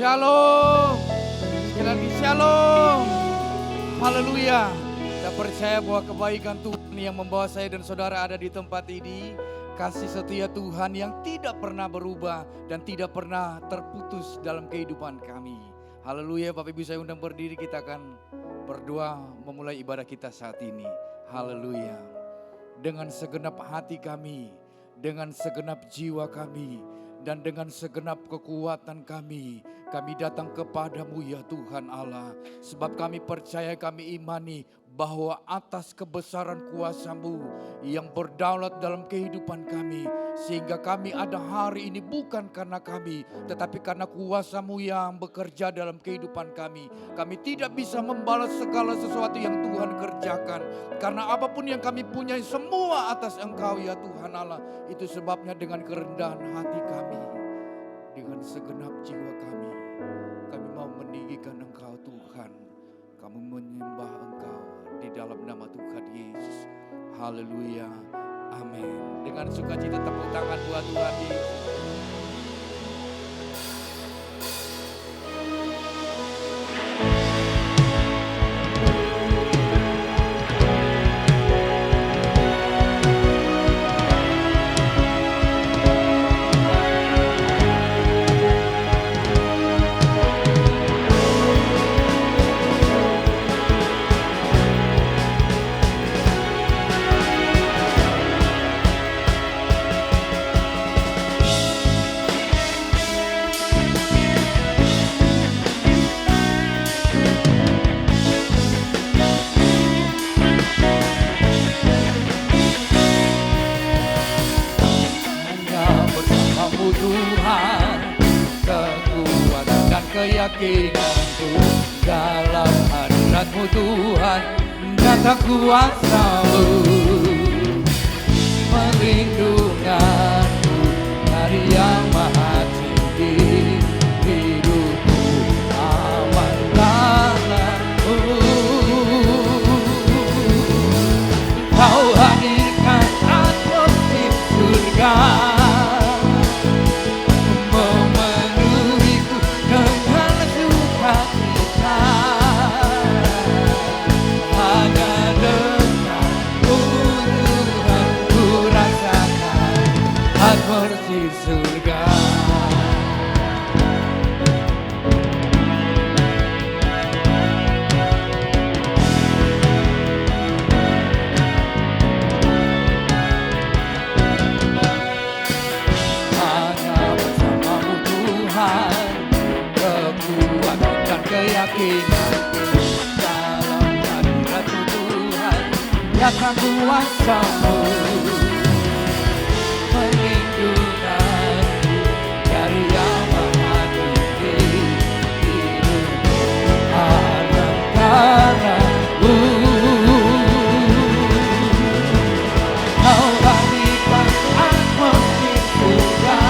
Shalom. Sekali lagi shalom. Haleluya. Saya percaya bahwa kebaikan Tuhan yang membawa saya dan saudara ada di tempat ini. Kasih setia Tuhan yang tidak pernah berubah dan tidak pernah terputus dalam kehidupan kami. Haleluya. Bapak Ibu saya undang berdiri, kita akan berdoa memulai ibadah kita saat ini. Haleluya. Dengan segenap hati kami, dengan segenap jiwa kami, dan dengan segenap kekuatan kami datang kepadamu ya Tuhan Allah. Sebab kami percaya, kami imani bahwa atas kebesaran kuasa-Mu yang berdaulat dalam kehidupan kami, sehingga kami ada hari ini bukan karena kami, tetapi karena kuasa-Mu yang bekerja dalam kehidupan kami. Kami tidak bisa membalas segala sesuatu yang Tuhan kerjakan, karena apapun yang kami punyai semua atas Engkau ya Tuhan Allah. Itu sebabnya dengan kerendahan hati kami, dengan segenap jiwa kami mau meninggikan Engkau Tuhan. Kami menyembah Engkau di dalam nama Tuhan Yesus. Haleluya. Amin. Dengan sukacita tepuk tangan buat Tuhan Yesus. Keyakinanku dalam hadirat-Mu Tuhan, nyata kuasa-Mu perlindungan-Mu dari yang maha tinggi. Hidupku aman karena-Mu. Kau hadirkan atmosfer surga, di surga. Hanya bersama-Mu Tuhan, kekuatan dan keyakinan dalam hadirat-Mu Tuhan, nyata kuasa-Mu dari yang maha tinggi. Hidupku aman karena-Mu. Kau hadirkan atmosfer surga,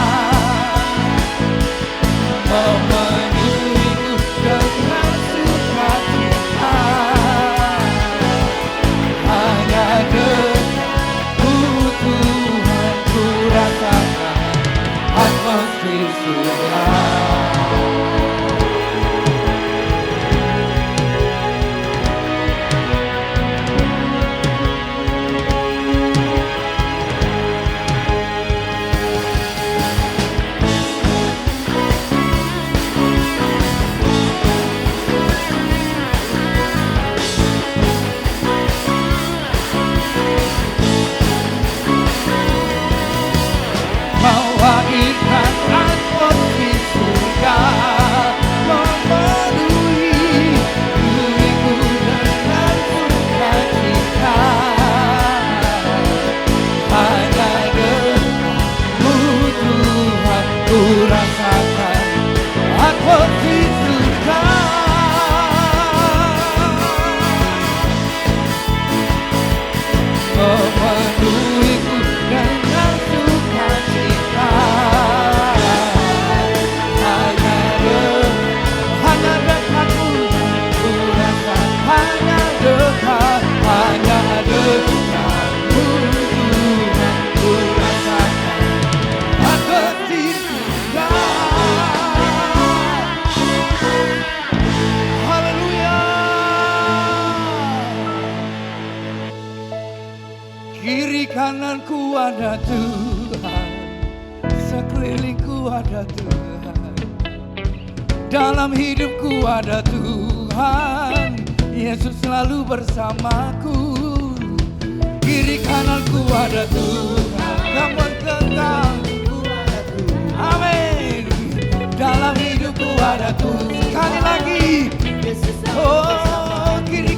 memenuhiku dengan sukacita. Hanya denganmu Tuhan ku rasakan atmosfer surga. Mau hadirkan atmosfer surga. ada Tuhan, sekelilingku ada Tuhan, dalam hidupku ada Tuhan. Yesus selalu bersamaku, kiri kananku ada Tuhan. Kamu tetap ada Tuhan. Amin. Dalam hidupku ada Tuhan. Sekali lagi. Oh, kiri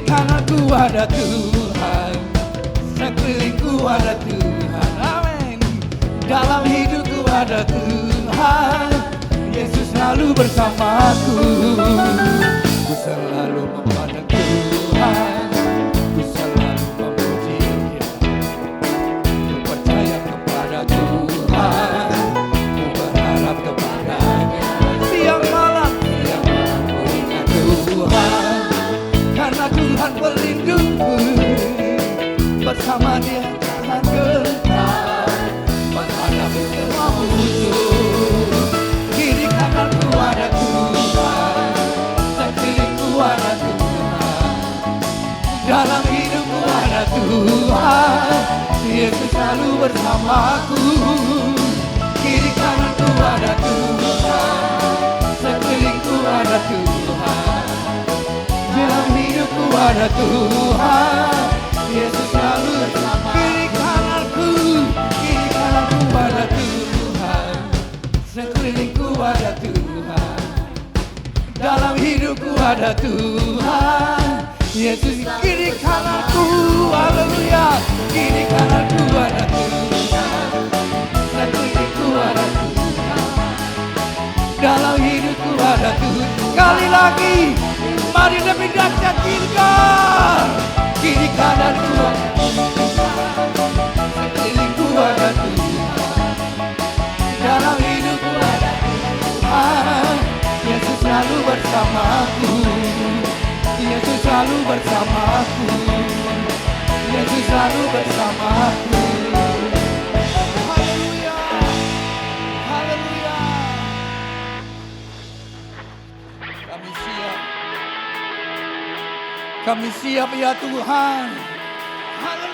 kananku ada Tuhan, sekelilingku ada Tuhan. Amin. Dalam hidupku ada Tuhan, Yesus selalu bersamaku. Ku selalu memandang Tuhan, ku selalu memuji Dia. Ku percaya kepada Tuhan, ku berharap kepada-Nya. Siang malam ku ingat Tuhan, karena Tuhan pelindungku. Bersama Dia jangan gentar menghadapi semua musuh. Kiri kananku ada Tuhan, sekelilingku ada Tuhan, dalam hidupku ada Tuhan. Yesus selalu bersamaku. Kiri kananku ada Tuhan, sekelilingku ada Tuhan, dalam hidupku ada Tuhan. Yesus selalu bersama. Kiri kananku ada Tuhan, sekelilingku ada Tuhan, dalam hidupku ada Tuhan. Yesus kiri kananku, haleluya. Kiri kananku ada Tuhan, sekelilingku ada Tuhan, dalam hidupku ada Tuhan. Sekali lagi, mari lebih dahsyat kirkan. Kiri kananku ada Tuhan, sekelilingku ada Tuhan, dalam hidupku ada Tuhan. Yesus selalu bersamaku, Yesus selalu bersamaku, Yesus selalu bersamaku. Haleluya, haleluya. Kami siap ya Tuhan. Haleluya.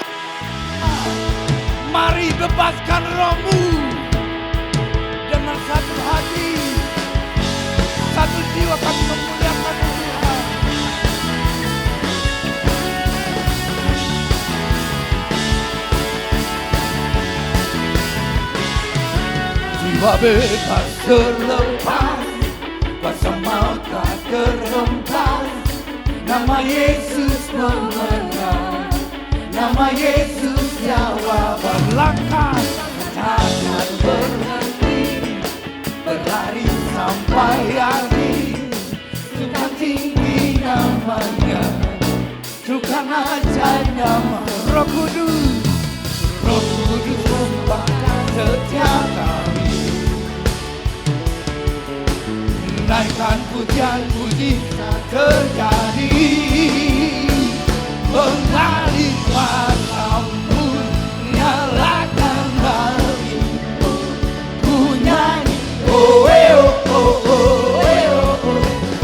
Mari bebaskan rohmu dengan satu hati, satu jiwa kami memuliakan Tuhan. Jiwa bebas terlepas, kuasa maut tak terhempas. Nama Yesus pemenang, nama Yesus jawaban. Langkah jangan berhenti, berlari sampai akhir. Sukan tinggi namanya, sukan aja nama. Roh Kudus, Roh Kudus membakar setiap kami. Naikkan pujian puji terjadi, mengalir kuasamu, nyalakan hatimu. Ku nyanyi oh oh oh oh oh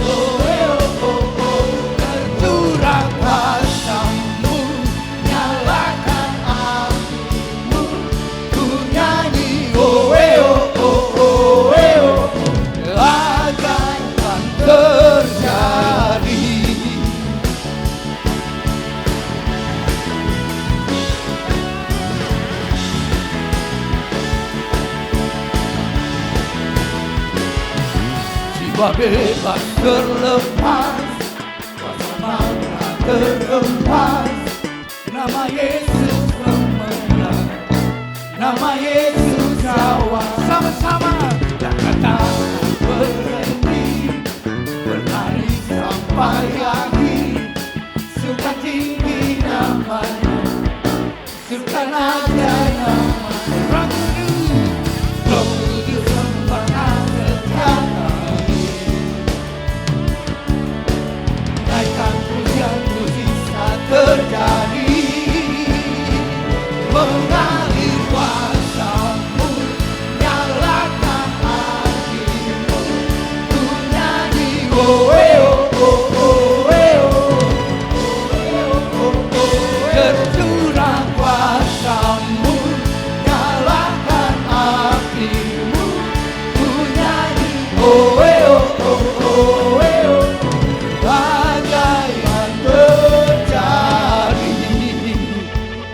oh oh oh, tercurah kuasamu, nyalakan hatimu. Ku nyanyi oh oh oh oh oh, akan terjadi. Jiwa bebas terlepas, kuasa maut terhempas. Nama Yesus pemenang, nama Yesus jawab. Sama-sama jangan takut berhenti, berlari sampai akhir. Suka tinggi namanya, suka aja nama. Roh Kudus, Roh Kudus membakar setiap kami. Naikkan pujian puji saat terjadi, mengalir kuasamu, oh, keajaiban terjadi.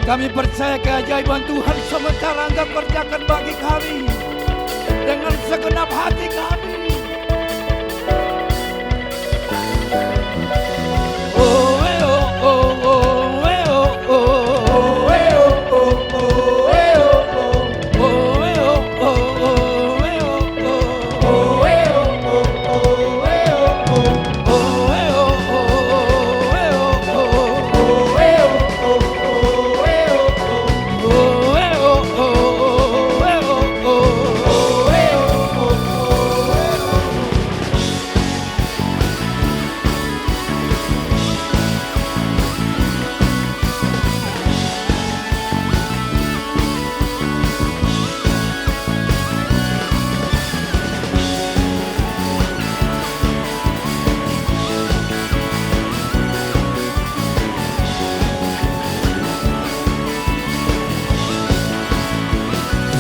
Kami percaya keajaiban Tuhan sementara Engkau kerjakan bagi kami dengan segenap hati kami.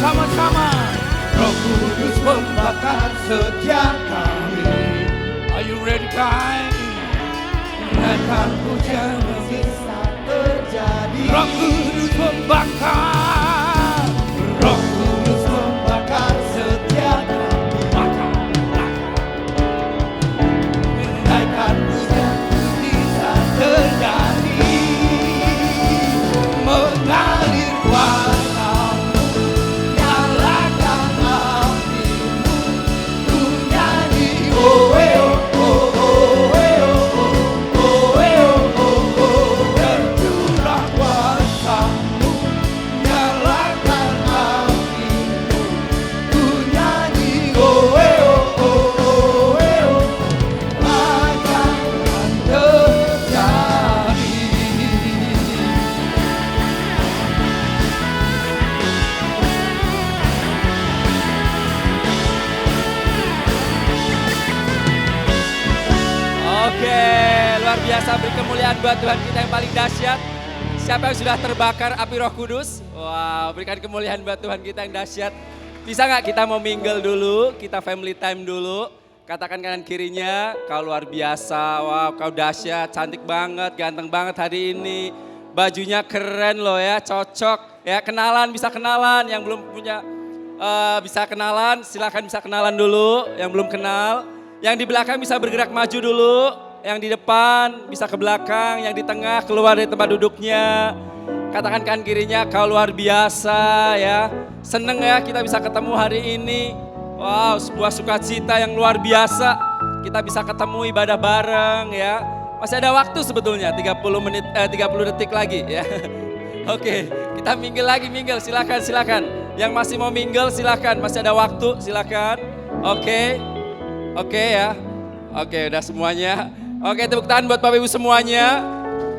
Sama-sama. Roh Kudus membakar setiap kami. Are you ready guys? Biarkan hujan bisa terjadi. Roh Kudus membakar. Roh Kudus membakar setiap kami. Biarkan hujan bisa terjadi. Mengalir kuasa-Mu, nyalakan api-Mu, ku nyanyi oh tercurah kuasa-Mu, nyalakan api-Mu, ku nyanyi oh akan terjadi. Oke, luar biasa, beri kemuliaan buat Tuhan kita yang paling dahsyat. Siapa yang sudah terbakar api Roh Kudus? Wow, berikan kemuliaan buat Tuhan kita yang dahsyat. Bisa nggak kita mau mingle dulu, kita family time dulu. Katakan kanan kirinya, kau luar biasa, wow kau dahsyat, cantik banget, ganteng banget hari ini. Bajunya keren loh ya, cocok. Ya kenalan, bisa kenalan, yang belum punya bisa kenalan, silakan bisa kenalan dulu, yang belum kenal. Yang di belakang bisa bergerak maju dulu, yang di depan bisa ke belakang, yang di tengah keluar dari tempat duduknya. Katakan kanan kirinya, kau luar biasa ya. Seneng ya kita bisa ketemu hari ini. Wow, sebuah sukacita yang luar biasa. Kita bisa ketemu ibadah bareng ya. Masih ada waktu sebetulnya 30 detik lagi ya. Oke, kita mingle lagi, silakan. Yang masih mau mingle silakan, masih ada waktu silakan. Oke ya. Oke, udah semuanya. Oke, tepuk tangan buat Bapak Ibu semuanya.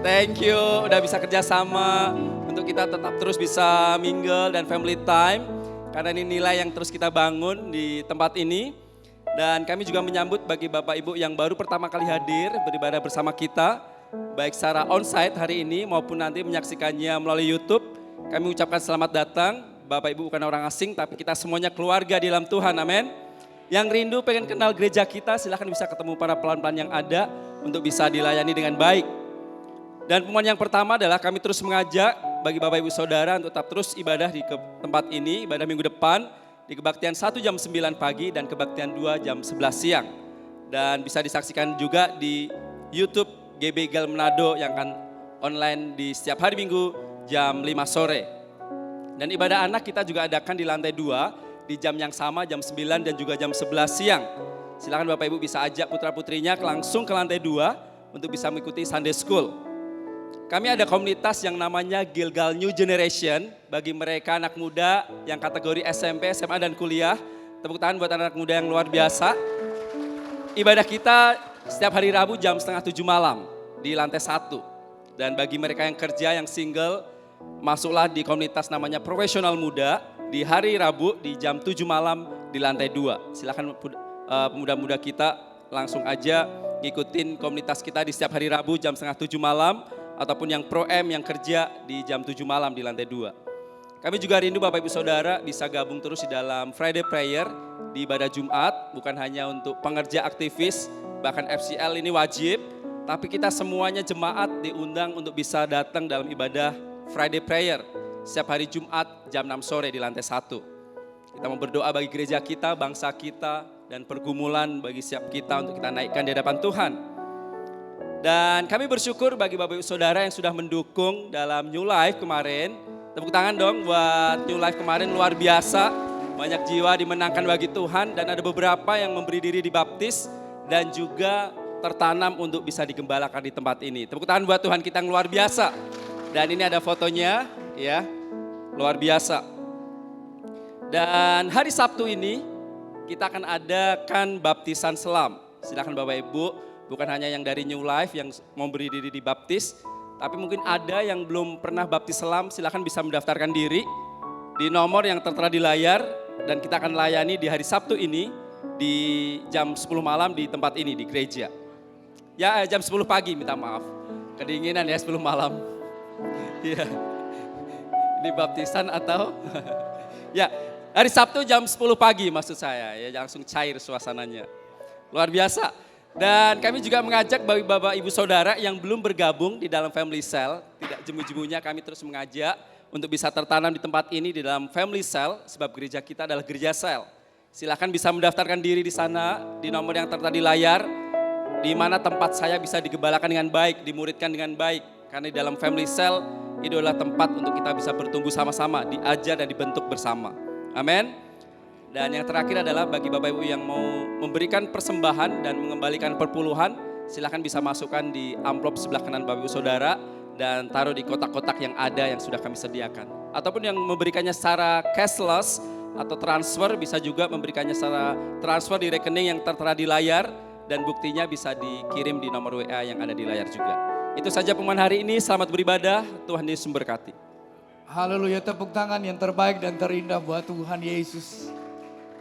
Thank you, udah bisa kerjasama untuk kita tetap terus bisa mingle dan family time. Karena ini nilai yang terus kita bangun di tempat ini. Dan kami juga menyambut bagi Bapak Ibu yang baru pertama kali hadir beribadah bersama kita. Baik secara onsite hari ini maupun nanti menyaksikannya melalui YouTube. Kami ucapkan selamat datang. Bapak Ibu bukan orang asing tapi kita semuanya keluarga di dalam Tuhan, amin. Yang rindu pengen kenal gereja kita, silahkan bisa ketemu para pelan-pelan yang ada untuk bisa dilayani dengan baik. Dan pengumuman yang pertama adalah kami terus mengajak bagi Bapak Ibu Saudara untuk tetap terus ibadah di tempat ini, ibadah minggu depan, di kebaktian 1 jam 9 pagi dan kebaktian 2 jam 11 siang. Dan bisa disaksikan juga di YouTube GB Gal Manado yang akan online di setiap hari Minggu jam 5 sore. Dan ibadah anak kita juga adakan di lantai 2, di jam yang sama, jam 9 dan juga jam 11 siang. Silakan Bapak Ibu bisa ajak putra-putrinya langsung ke lantai 2 untuk bisa mengikuti Sunday School. Kami ada komunitas yang namanya Gilgal New Generation bagi mereka anak muda yang kategori SMP, SMA dan kuliah. Tepuk tangan buat anak muda yang luar biasa. Ibadah kita setiap hari Rabu jam 6:30 malam di lantai 1. Dan bagi mereka yang kerja, yang single, masuklah di komunitas namanya Profesional Muda. Di hari Rabu di jam 7 malam di lantai 2. Silakan pemuda-muda kita langsung aja ngikutin komunitas kita di setiap hari Rabu jam 6:30 malam. Ataupun yang Pro M yang kerja di jam 7 malam di lantai 2. Kami juga rindu Bapak Ibu Saudara bisa gabung terus di dalam Friday Prayer di ibadah Jumat, bukan hanya untuk pengerja aktivis, bahkan FCL ini wajib, tapi kita semuanya jemaat diundang untuk bisa datang dalam ibadah Friday Prayer setiap hari Jumat jam 6 sore di lantai 1. Kita mau berdoa bagi gereja kita, bangsa kita, dan pergumulan bagi setiap kita untuk kita naikkan di hadapan Tuhan. Dan kami bersyukur bagi Bapak Ibu Saudara yang sudah mendukung dalam New Life kemarin. Tepuk tangan dong buat New Life kemarin, luar biasa. Banyak jiwa dimenangkan bagi Tuhan dan ada beberapa yang memberi diri dibaptis dan juga tertanam untuk bisa digembalakan di tempat ini. Tepuk tangan buat Tuhan kita yang luar biasa. Dan ini ada fotonya ya, luar biasa. Dan hari Sabtu ini kita akan adakan baptisan selam. Silakan Bapak Ibu. Bukan hanya yang dari New Life yang memberi diri dibaptis, tapi mungkin ada yang belum pernah baptis selam, silakan bisa mendaftarkan diri di nomor yang tertera di layar dan kita akan layani di hari Sabtu ini di jam 10 malam di tempat ini di gereja. Ya jam 10 pagi minta maaf, kedinginan ya 10 malam. Iya, ini baptisan atau ya hari Sabtu jam 10 pagi maksud saya ya, langsung cair suasananya, luar biasa. Dan kami juga mengajak bagi Bapak Ibu Saudara yang belum bergabung di dalam Family Cell, tidak jemu-jemunya kami terus mengajak untuk bisa tertanam di tempat ini di dalam Family Cell, sebab gereja kita adalah gereja sel. Silakan bisa mendaftarkan diri di sana, di nomor yang tertera di layar, di mana tempat saya bisa digembalakan dengan baik, dimuridkan dengan baik. Karena di dalam Family Cell, itu adalah tempat untuk kita bisa bertumbuh sama-sama, diajar dan dibentuk bersama. Amin. Dan yang terakhir adalah bagi Bapak Ibu yang mau memberikan persembahan dan mengembalikan perpuluhan, silakan bisa masukkan di amplop sebelah kanan Bapak Ibu Saudara dan taruh di kotak-kotak yang ada yang sudah kami sediakan. Ataupun yang memberikannya secara cashless atau transfer, bisa juga memberikannya secara transfer di rekening yang tertera di layar dan buktinya bisa dikirim di nomor WA yang ada di layar juga. Itu saja pengumuman hari ini, selamat beribadah, Tuhan Yesus memberkati. Haleluya, tepuk tangan yang terbaik dan terindah buat Tuhan Yesus.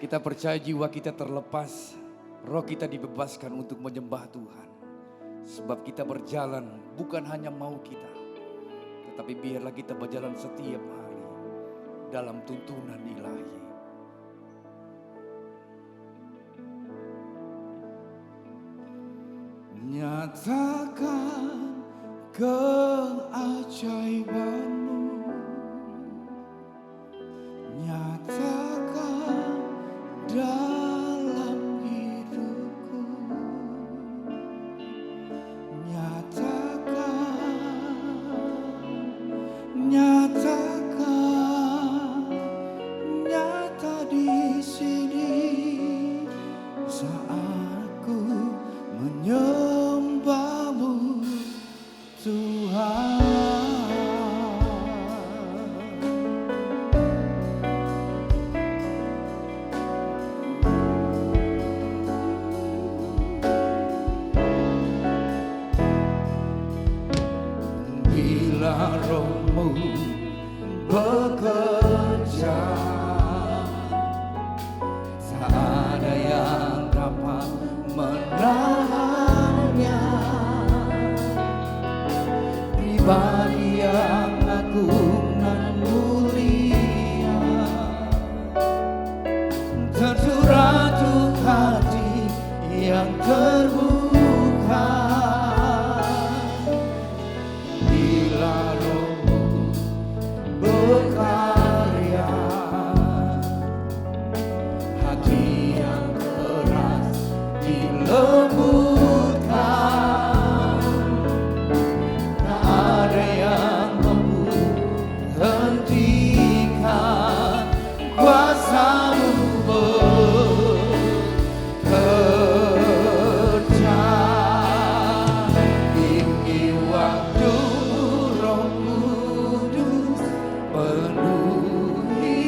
Kita percaya jiwa kita terlepas, roh kita dibebaskan untuk menyembah Tuhan. Sebab kita berjalan bukan hanya mau kita, tetapi biarlah kita berjalan setiap hari dalam tuntunan ilahi. Nyatakan keajaiban-Mu, nyatakan dalam hidupku, nyatakan nyata di sini saat ku menyembah-Mu Tuhan. Bila Roh-Mu bekerja, tak ada yang dapat menahannya. Pribadi yang agung dan mulia, tercurah untuk hati yang terbuka. Bila Roh-Mu berkarya, hati yang keras dilembutkan. Tak ada yang mampu hentikan kuasa-Mu bekerja. Ini waktu Roh Kudus penuhi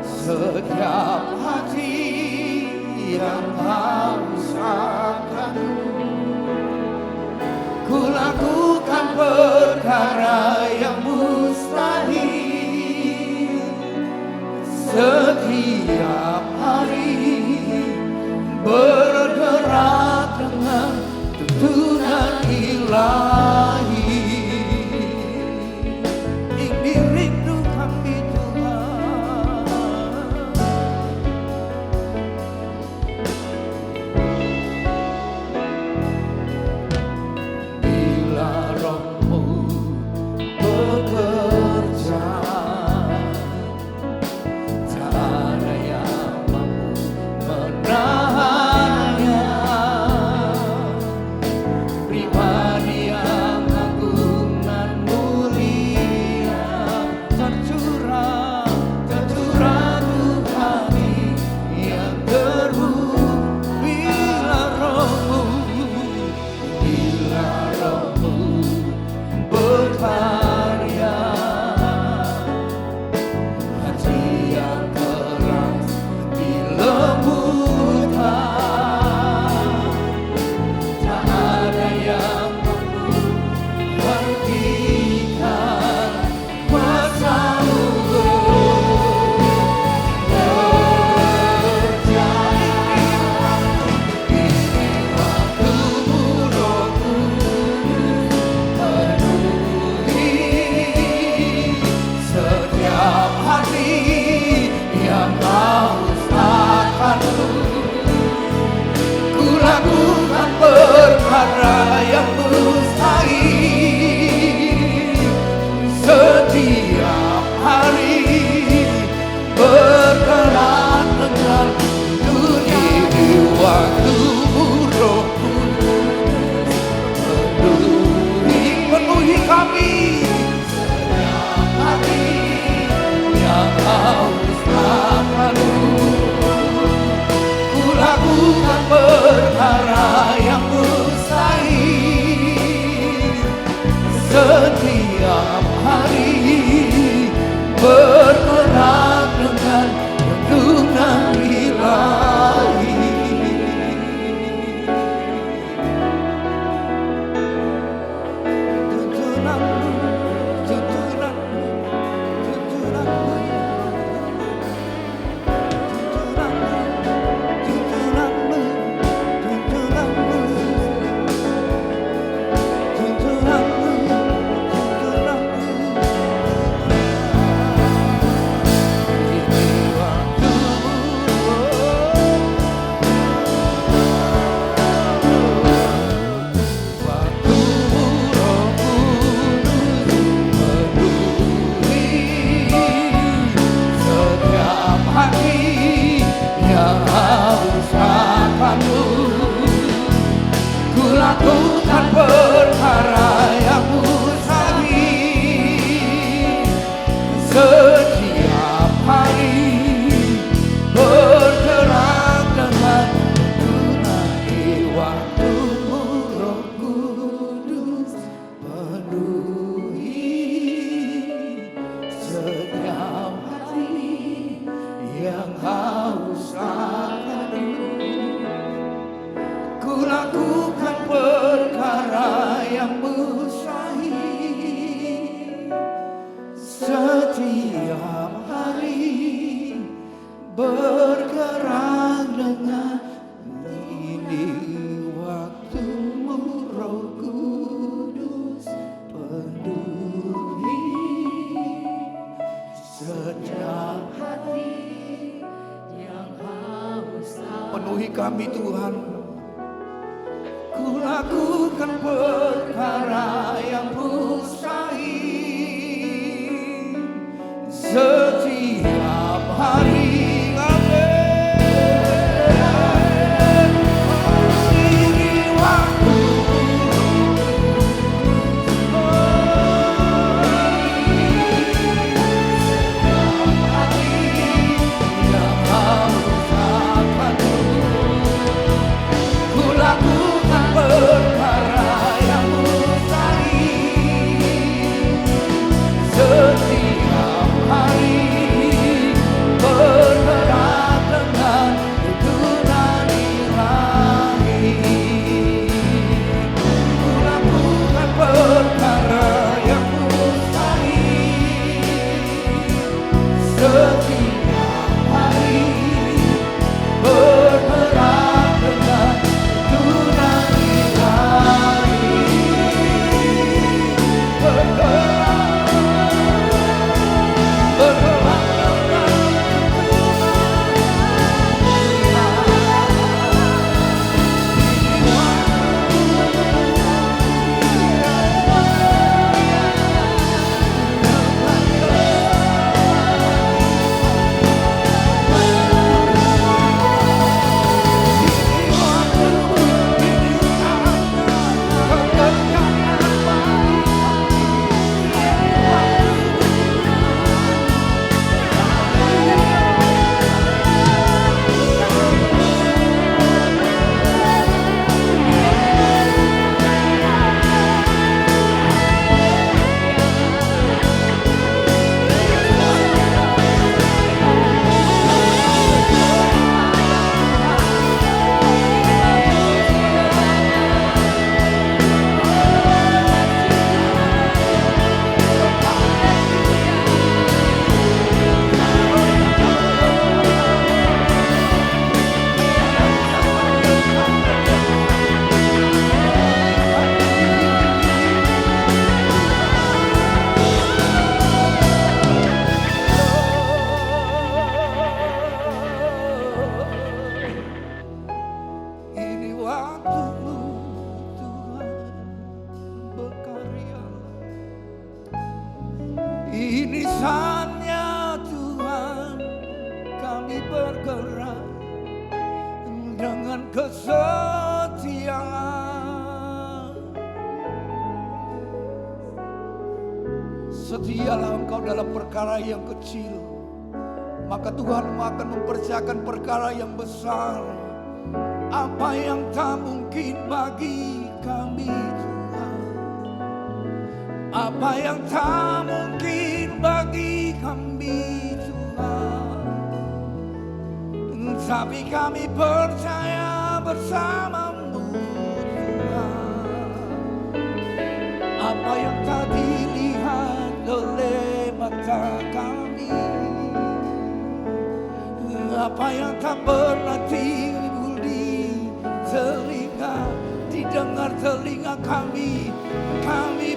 setiap hati yang haus akan. Ku lakukan perkara yang mustahil setiap hari, bergerak dengan tuntunan ilahi. Ini rindu kami Tuhan, penuhi kami Tuhan. Ku lakukan perkara yang mustahil setiap hari. Ini saatnya Tuhan kami bergerak dengan kesetiaan. Setialah engkau dalam perkara yang kecil, maka Tuhan akan mempercayakan perkara yang besar. Apa yang tak mungkin bagi kami Tuhan, apa yang tak mungkin bagi kami Tuhan, tapi kami percaya bersamamu Tuhan. Apa yang tak dilihat oleh mata kami, apa yang tak pernah timbul di telinga, didengar telinga kami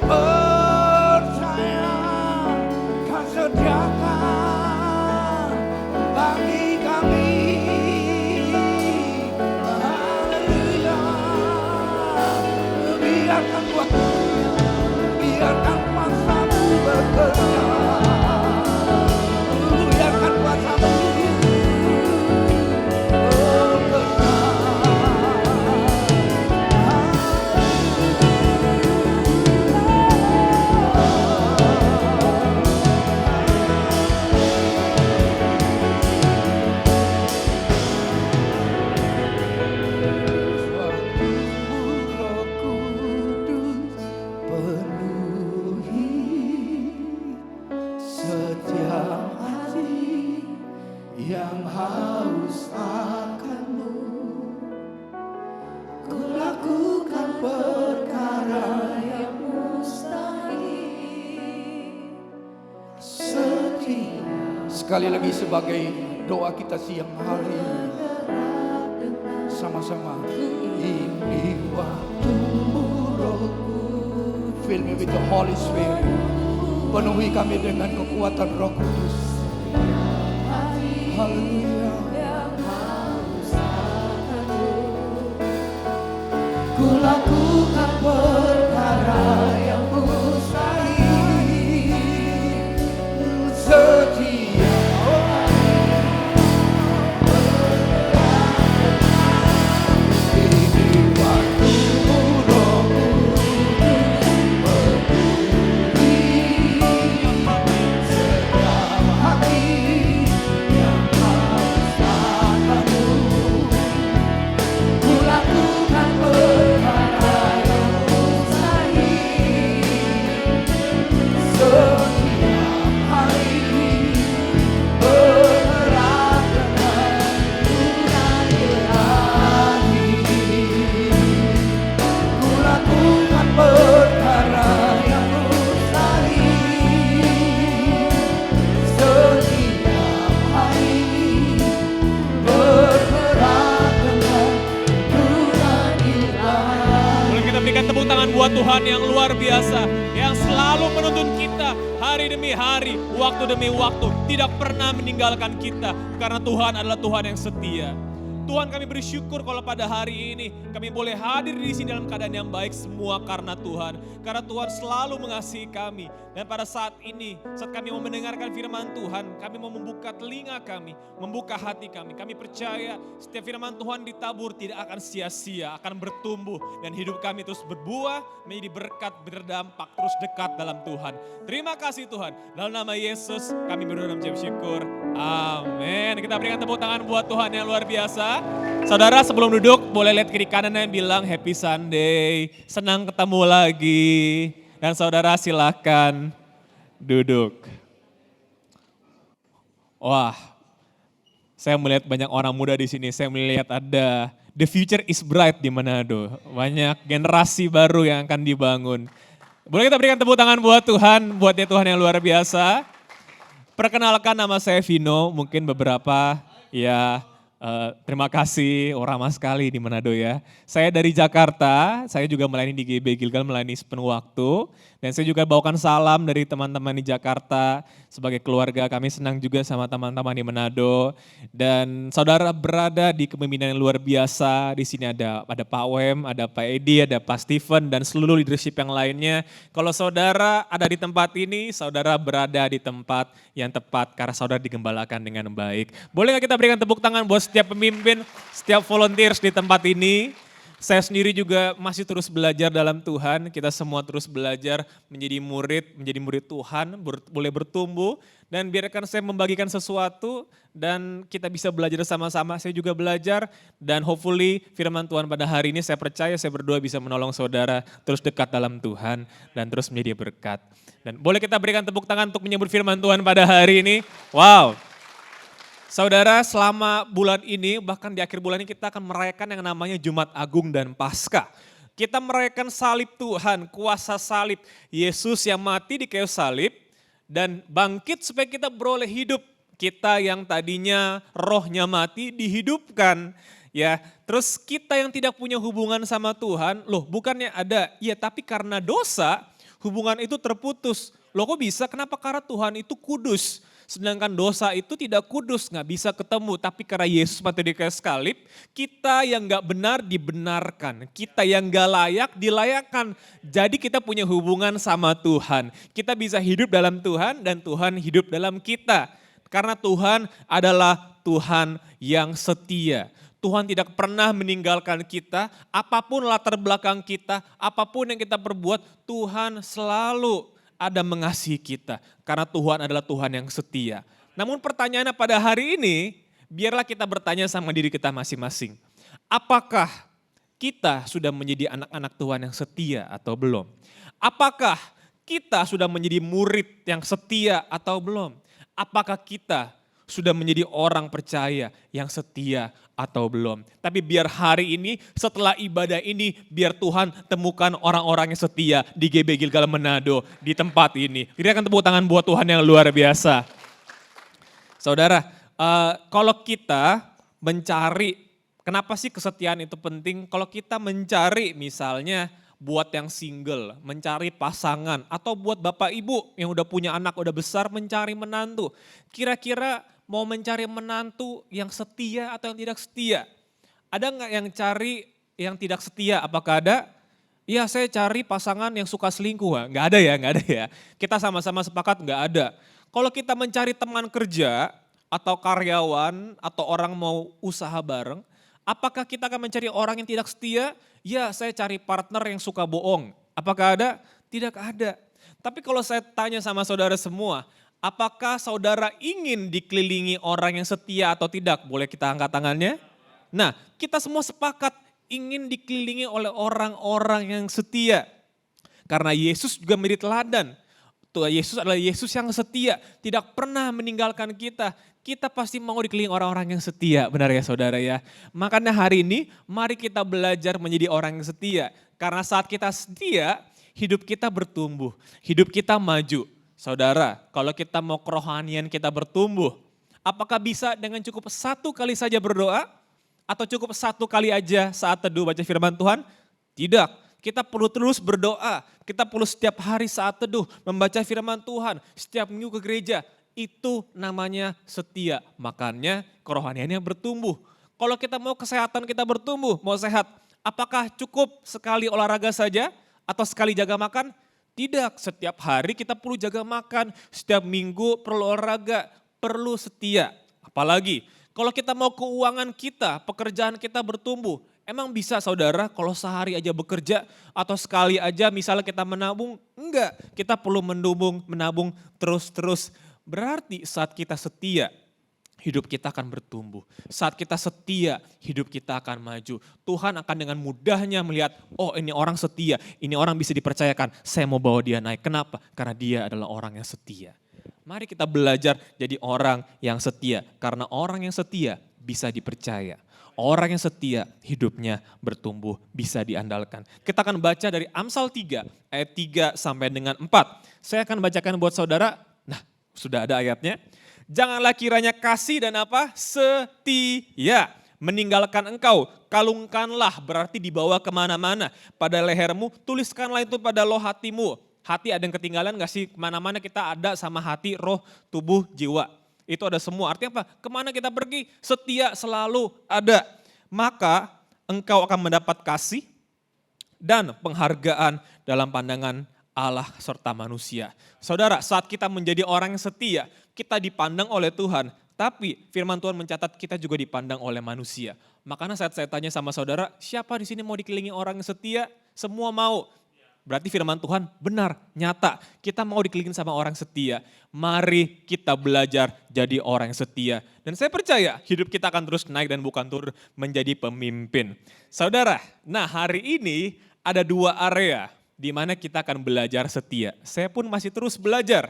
percaya Kau sediakan bagi kami. Haleluya. Biarkan waktu, biarkan kuasa-Mu bekerja, biarkan kuasa-Mu yang haus akan-Mu. Ku lakukan perkara yang mustahil. Setia. Sekali lagi sebagai doa kita siang hari, sama-sama. Ini waktu-Mu Rohku. Fill me with the Holy Spirit. Penuhi kami dengan kekuatan Roh Kudus. Haleluya. lakukan perkara yang mustahil, setia ini waktu Roh Kudus peduli setiap hati yang harus padamu. Ku lakukan perkara yang mustahil, setiap hari bergerak dengan tunai ilahi. Ku lakukan perkara yang mustahil, setiap hari bergerak dengan tunai ilahi. Boleh kita berikan tepuk tangan buat Tuhan yang luar biasa, yang selalu menuntun kita hari demi hari, waktu demi waktu, tidak pernah meninggalkan kita, karena Tuhan adalah Tuhan yang setia. Tuhan, kami bersyukur kalau pada hari ini kami boleh hadir di sini dalam keadaan yang baik, semua karena Tuhan. Karena Tuhan selalu mengasihi kami. Dan pada saat ini, saat kami mau mendengarkan firman Tuhan, kami mau membuka telinga kami, membuka hati kami. Kami percaya setiap firman Tuhan ditabur tidak akan sia-sia, akan bertumbuh. Dan hidup kami terus berbuah, menjadi berkat, berdampak, terus dekat dalam Tuhan. Terima kasih Tuhan. Dalam nama Yesus kami berdoa dan mengucap syukur. Amin. Kita berikan tepuk tangan buat Tuhan yang luar biasa. Saudara sebelum duduk boleh lihat kiri kanan yang bilang Happy Sunday, senang ketemu lagi. Dan saudara silakan duduk. Wah, saya melihat banyak orang muda di sini. Saya melihat ada The Future is Bright di Manado. Banyak generasi baru yang akan dibangun. Boleh kita berikan tepuk tangan buat Tuhan, buat dia Tuhan yang luar biasa. Perkenalkan, nama saya Vino, mungkin beberapa ya terima kasih, ramah sekali di Manado ya. Saya dari Jakarta, saya juga melayani di GB Gilgal, melayani sepenuh waktu. Dan saya juga bawakan salam dari teman-teman di Jakarta. Sebagai keluarga kami senang juga sama teman-teman di Manado. Dan saudara berada di kepemimpinan yang luar biasa. Di sini ada Pak Wem, ada Pak Edi, ada Pak Steven, dan seluruh leadership yang lainnya. Kalau saudara ada di tempat ini, saudara berada di tempat yang tepat karena saudara digembalakan dengan baik. Boleh nggak kita berikan tepuk tangan buat setiap pemimpin, setiap volunteers di tempat ini. Saya sendiri juga masih terus belajar dalam Tuhan, kita semua terus belajar menjadi murid Tuhan, boleh bertumbuh. Dan biarkan saya membagikan sesuatu dan kita bisa belajar sama-sama, saya juga belajar. Dan hopefully firman Tuhan pada hari ini saya percaya, saya berdoa bisa menolong saudara terus dekat dalam Tuhan dan terus menjadi berkat. Dan boleh kita berikan tepuk tangan untuk menyambut firman Tuhan pada hari ini. Wow. Saudara, selama bulan ini, bahkan di akhir bulan ini kita akan merayakan yang namanya Jumat Agung dan Paskah. Kita merayakan salib Tuhan, kuasa salib. Yesus yang mati di kayu salib dan bangkit supaya kita beroleh hidup. Kita yang tadinya rohnya mati dihidupkan. Ya, terus kita yang tidak punya hubungan sama Tuhan, loh bukannya ada, ya tapi karena dosa hubungan itu terputus. Loh kok bisa? Kenapa? Karena Tuhan itu kudus. Sedangkan dosa itu tidak kudus, nggak bisa ketemu. Tapi karena Yesus mati di kayu salib, kita yang nggak benar dibenarkan. Kita yang nggak layak dilayakkan. Jadi kita punya hubungan sama Tuhan. Kita bisa hidup dalam Tuhan dan Tuhan hidup dalam kita. Karena Tuhan adalah Tuhan yang setia. Tuhan tidak pernah meninggalkan kita, apapun latar belakang kita, apapun yang kita perbuat, Tuhan selalu ada mengasihi kita. Karena Tuhan adalah Tuhan yang setia. Namun pertanyaannya pada hari ini, biarlah kita bertanya sama diri kita masing-masing. Apakah kita sudah menjadi anak-anak Tuhan yang setia atau belum? Apakah kita sudah menjadi murid yang setia atau belum? Apakah kita sudah menjadi orang percaya yang setia atau belum? Tapi biar hari ini, setelah ibadah ini, biar Tuhan temukan orang-orang yang setia di GB Gilgal Manado, di tempat ini. Berikan tepuk tangan buat Tuhan yang luar biasa. Saudara, kalau kita mencari, kenapa sih kesetiaan itu penting? Kalau kita mencari misalnya buat yang single, mencari pasangan, atau buat bapak ibu yang udah punya anak, udah besar mencari menantu. Kira-kira mau mencari menantu yang setia atau yang tidak setia? Ada nggak yang cari yang tidak setia, apakah ada? Iya, saya cari pasangan yang suka selingkuh. Nggak ada ya, nggak ada ya. Kita sama-sama sepakat nggak ada. Kalau kita mencari teman kerja atau karyawan atau orang mau usaha bareng, apakah kita akan mencari orang yang tidak setia? Ya, saya cari partner yang suka bohong. Apakah ada? Tidak ada. Tapi kalau saya tanya sama saudara semua, apakah saudara ingin dikelilingi orang yang setia atau tidak? Boleh kita angkat tangannya? Nah, kita semua sepakat ingin dikelilingi oleh orang-orang yang setia. Karena Yesus juga menjadi teladan. Tuh, Yesus adalah Yesus yang setia, tidak pernah meninggalkan kita. Kita pasti mau dikelilingi orang-orang yang setia, benar ya saudara ya. Makanya hari ini mari kita belajar menjadi orang yang setia. Karena saat kita setia, hidup kita bertumbuh, hidup kita maju. Saudara, kalau kita mau kerohanian kita bertumbuh, apakah bisa dengan cukup satu kali saja berdoa? Atau cukup satu kali aja saat teduh baca firman Tuhan? Tidak, kita perlu terus berdoa. Kita perlu setiap hari saat teduh membaca firman Tuhan. Setiap minggu ke gereja, itu namanya setia. Makanya kerohaniannya bertumbuh. Kalau kita mau kesehatan kita bertumbuh, mau sehat. Apakah cukup sekali olahraga saja atau sekali jaga makan? Tidak, setiap hari kita perlu jaga makan. Setiap minggu perlu olahraga, perlu setia. Apalagi kalau kita mau keuangan kita, pekerjaan kita bertumbuh, emang bisa saudara kalau sehari aja bekerja atau sekali aja misalnya kita menabung? Enggak, kita perlu menabung terus-terus. Berarti saat kita setia, hidup kita akan bertumbuh. Saat kita setia, hidup kita akan maju. Tuhan akan dengan mudahnya melihat, oh ini orang setia, ini orang bisa dipercayakan, saya mau bawa dia naik. Kenapa? Karena dia adalah orang yang setia. Mari kita belajar jadi orang yang setia. Karena orang yang setia bisa dipercaya. Orang yang setia hidupnya bertumbuh, bisa diandalkan. Kita akan baca dari Amsal 3 ayat 3 sampai dengan 4. Saya akan bacakan buat saudara. Nah, sudah ada ayatnya. Janganlah kiranya kasih dan apa? Setia meninggalkan engkau. Kalungkanlah, berarti dibawa kemana-mana. Pada lehermu, tuliskanlah itu pada loh hatimu. Hati ada yang ketinggalan gak sih? Kemana-mana kita ada sama hati, roh, tubuh, jiwa. Itu ada semua. Artinya apa? Kemana kita pergi, setia selalu ada. Maka engkau akan mendapat kasih dan penghargaan dalam pandangan Allah serta manusia. Saudara, saat kita menjadi orang yang setia, kita dipandang oleh Tuhan. Tapi firman Tuhan mencatat kita juga dipandang oleh manusia. Makanya saat saya tanya sama saudara, siapa di sini mau dikelilingi orang yang setia? Semua mau. Berarti firman Tuhan benar, nyata. Kita mau dikelilingi sama orang setia. Mari kita belajar jadi orang yang setia. Dan saya percaya hidup kita akan terus naik dan bukan turun menjadi pemimpin. Saudara, nah hari ini ada 2 area di mana kita akan belajar setia. Saya pun masih terus belajar.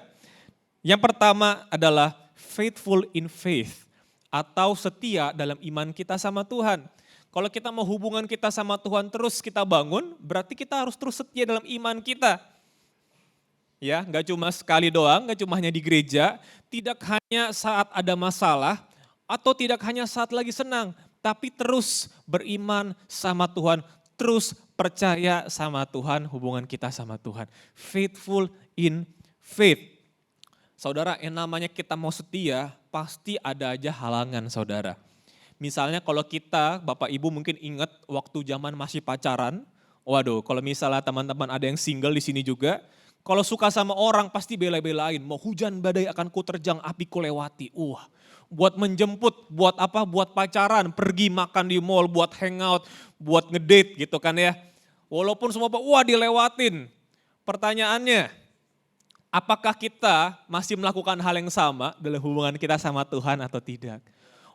Yang pertama adalah faithful in faith atau setia dalam iman kita sama Tuhan. Kalau kita mau hubungan kita sama Tuhan terus kita bangun, berarti kita harus terus setia dalam iman kita. Ya, nggak cuma sekali doang, nggak cuma hanya di gereja, tidak hanya saat ada masalah, atau tidak hanya saat lagi senang, tapi terus beriman sama Tuhan, terus percaya sama Tuhan, hubungan kita sama Tuhan. Faithful in faith. Saudara, yang namanya kita mau setia, pasti ada aja halangan saudara. Misalnya kalau kita, Bapak Ibu mungkin ingat waktu zaman masih pacaran, waduh kalau misalnya teman-teman ada yang single di sini juga, kalau suka sama orang pasti bela-belain, mau hujan badai akan ku terjang, api ku lewati. Buat menjemput, buat apa, buat pacaran, pergi makan di mall, buat hangout, buat ngedate gitu kan ya. Walaupun semua dilewatin. Pertanyaannya, apakah kita masih melakukan hal yang sama dalam hubungan kita sama Tuhan atau tidak?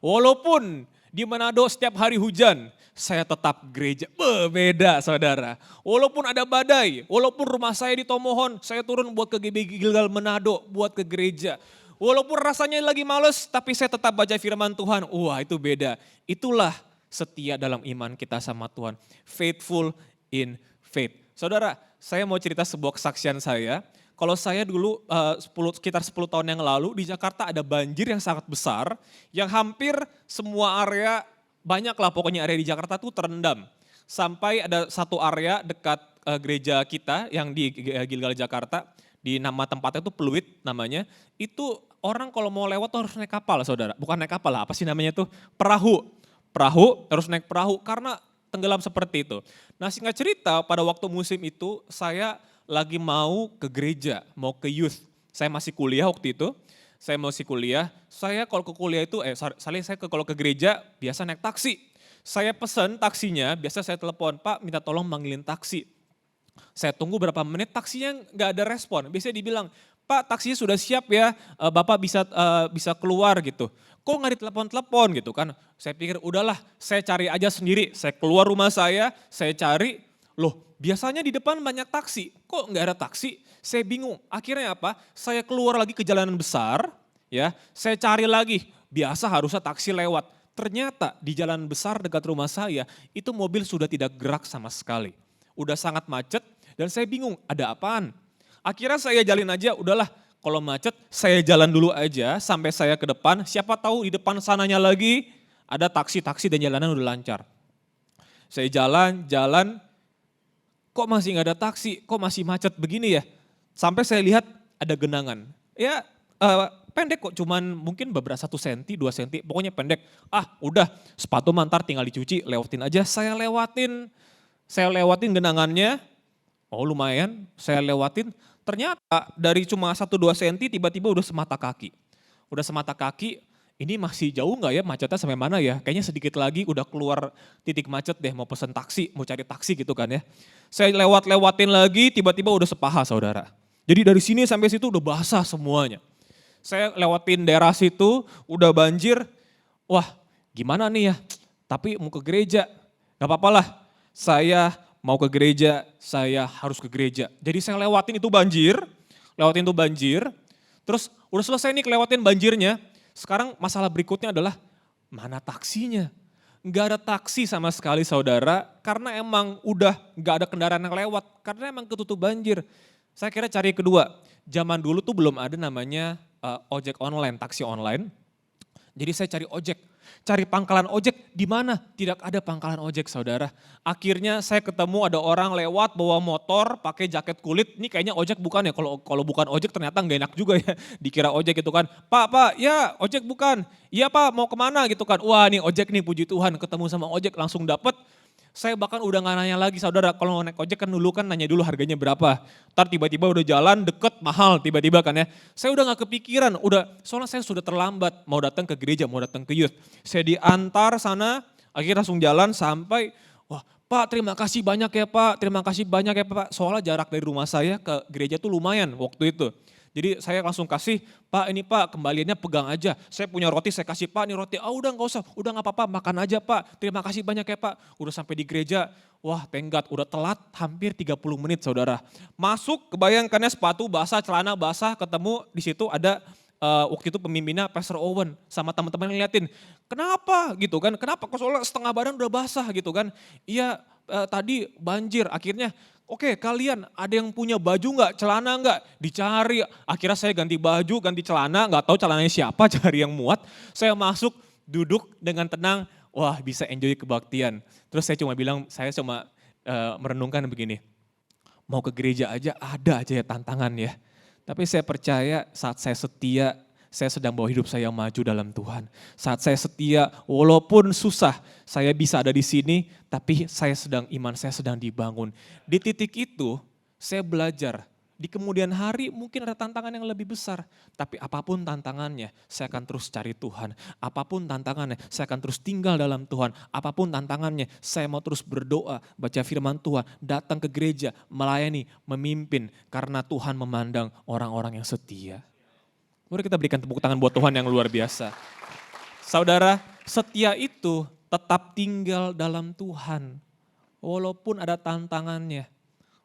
Walaupun di Manado setiap hari hujan, saya tetap gereja. Beda saudara. Walaupun ada badai, walaupun rumah saya di Tomohon, saya turun buat ke GBI Gilgal Manado, buat ke gereja. Walaupun rasanya lagi males, tapi saya tetap baca firman Tuhan. Itu beda. Itulah setia dalam iman kita sama Tuhan. Faithful in faith. Saudara, saya mau cerita sebuah kesaksian saya. Kalau saya dulu sekitar 10 tahun yang lalu di Jakarta ada banjir yang sangat besar, yang hampir semua area, banyaklah pokoknya area di Jakarta tuh terendam. Sampai ada satu area dekat gereja kita yang di Gilgal Jakarta, di nama tempatnya itu Pluit namanya, itu orang kalau mau lewat tuh harus naik kapal saudara. Bukan naik kapal lah, apa sih namanya tuh? Perahu harus naik perahu karena tenggelam seperti itu. Nah singkat cerita pada waktu musim itu saya lagi mau ke gereja, mau ke youth. Saya masih kuliah waktu itu, saya kalau ke kuliah itu, kalau ke gereja biasa naik taksi. Saya pesan taksinya, biasa saya telepon, Pak minta tolong manggilin taksi. Saya tunggu berapa menit, taksinya nggak ada respon. Biasanya dibilang, Pak taksinya sudah siap ya, Bapak bisa keluar gitu. Kok nggak ditelepon-telepon gitu kan. Saya pikir udahlah saya cari aja sendiri. Saya keluar rumah saya cari, loh biasanya di depan banyak taksi, kok nggak ada taksi? Saya bingung, akhirnya apa? Saya keluar lagi ke jalanan besar, ya, saya cari lagi, biasa harusnya taksi lewat. Ternyata di jalan besar dekat rumah saya, itu mobil sudah tidak gerak sama sekali. Udah sangat macet dan saya bingung, ada apaan? Akhirnya saya jalin aja, udahlah kalau macet saya jalan dulu aja sampai saya ke depan, siapa tahu di depan sananya lagi ada taksi-taksi dan jalanan udah lancar. Saya jalan, kok masih nggak ada taksi, kok masih macet begini ya? Sampai saya lihat ada genangan. Ya pendek kok, cuman mungkin beberapa 1 senti, 2 senti, pokoknya pendek. Udah sepatu mantar tinggal dicuci, lewatin aja. Saya lewatin genangannya, oh lumayan, saya lewatin. Ternyata dari cuma 1-2 senti tiba-tiba udah semata kaki. Udah semata kaki, ini masih jauh nggak ya macetnya sampai mana ya? Kayaknya sedikit lagi udah keluar titik macet deh, mau pesen taksi, mau cari taksi gitu kan ya. Saya lewatin lagi, tiba-tiba udah sepaha saudara. Jadi dari sini sampai situ udah basah semuanya. Saya lewatin daerah situ, udah banjir, wah gimana nih ya, tapi mau ke gereja, gak apa-apa lah, saya mau ke gereja, saya harus ke gereja. Jadi saya lewatin itu banjir, terus udah selesai nih lewatin banjirnya, sekarang masalah berikutnya adalah mana taksinya? Nggak ada taksi sama sekali saudara, karena emang udah nggak ada kendaraan yang lewat, karena emang ketutup banjir. Saya kira cari kedua, zaman dulu tuh belum ada namanya ojek online, taksi online. Jadi saya cari pangkalan ojek, di mana? Tidak ada pangkalan ojek saudara. Akhirnya saya ketemu ada orang lewat bawa motor pakai jaket kulit, ini kayaknya ojek bukan ya, kalau bukan ojek ternyata nggak enak juga ya, dikira ojek gitu kan. Pak ya ojek bukan, iya Pak mau kemana gitu kan. Wah nih ojek nih puji Tuhan, ketemu sama ojek langsung dapet. Saya bahkan udah gak nanya lagi saudara, kalau naik ojek kan dulu kan nanya dulu harganya berapa. Ntar tiba-tiba udah jalan deket mahal tiba-tiba kan ya. Saya udah gak kepikiran, soalnya saya sudah terlambat mau datang ke gereja, mau datang ke youth. Saya diantar sana, akhirnya langsung jalan sampai, wah Pak terima kasih banyak ya Pak. Soalnya jarak dari rumah saya ke gereja tuh lumayan waktu itu. Jadi saya langsung kasih, Pak ini Pak kembaliannya pegang aja. Saya punya roti, saya kasih Pak ini roti. Udah gak usah, udah gak apa-apa makan aja Pak. Terima kasih banyak ya Pak. Udah sampai di gereja, wah thank God udah telat hampir 30 menit saudara. Masuk kebayangkannya sepatu basah, celana basah, ketemu di situ ada waktu itu pemimpinnya Pastor Owen sama teman-teman ngeliatin. Kenapa gitu kan, kenapa kok soalnya setengah badan udah basah gitu kan. Iya tadi banjir akhirnya. Oke kalian ada yang punya baju nggak, celana nggak? Dicari, akhirnya saya ganti baju, ganti celana, nggak tahu celananya siapa, cari yang muat. Saya masuk, duduk dengan tenang, wah bisa enjoy kebaktian. Terus saya cuma merenungkan begini, mau ke gereja aja ada aja ya tantangan ya. Tapi saya percaya saat saya setia, saya sedang bawa hidup saya maju dalam Tuhan. Saat saya setia, walaupun susah, saya bisa ada di sini, tapi iman saya sedang dibangun. Di titik itu, saya belajar. Di kemudian hari mungkin ada tantangan yang lebih besar. Tapi apapun tantangannya, saya akan terus cari Tuhan. Apapun tantangannya, saya akan terus tinggal dalam Tuhan. Apapun tantangannya, saya mau terus berdoa, baca firman Tuhan, datang ke gereja, melayani, memimpin. Karena Tuhan memandang orang-orang yang setia. Mari kita berikan tepuk tangan buat Tuhan yang luar biasa. Saudara, setia itu tetap tinggal dalam Tuhan. Walaupun ada tantangannya.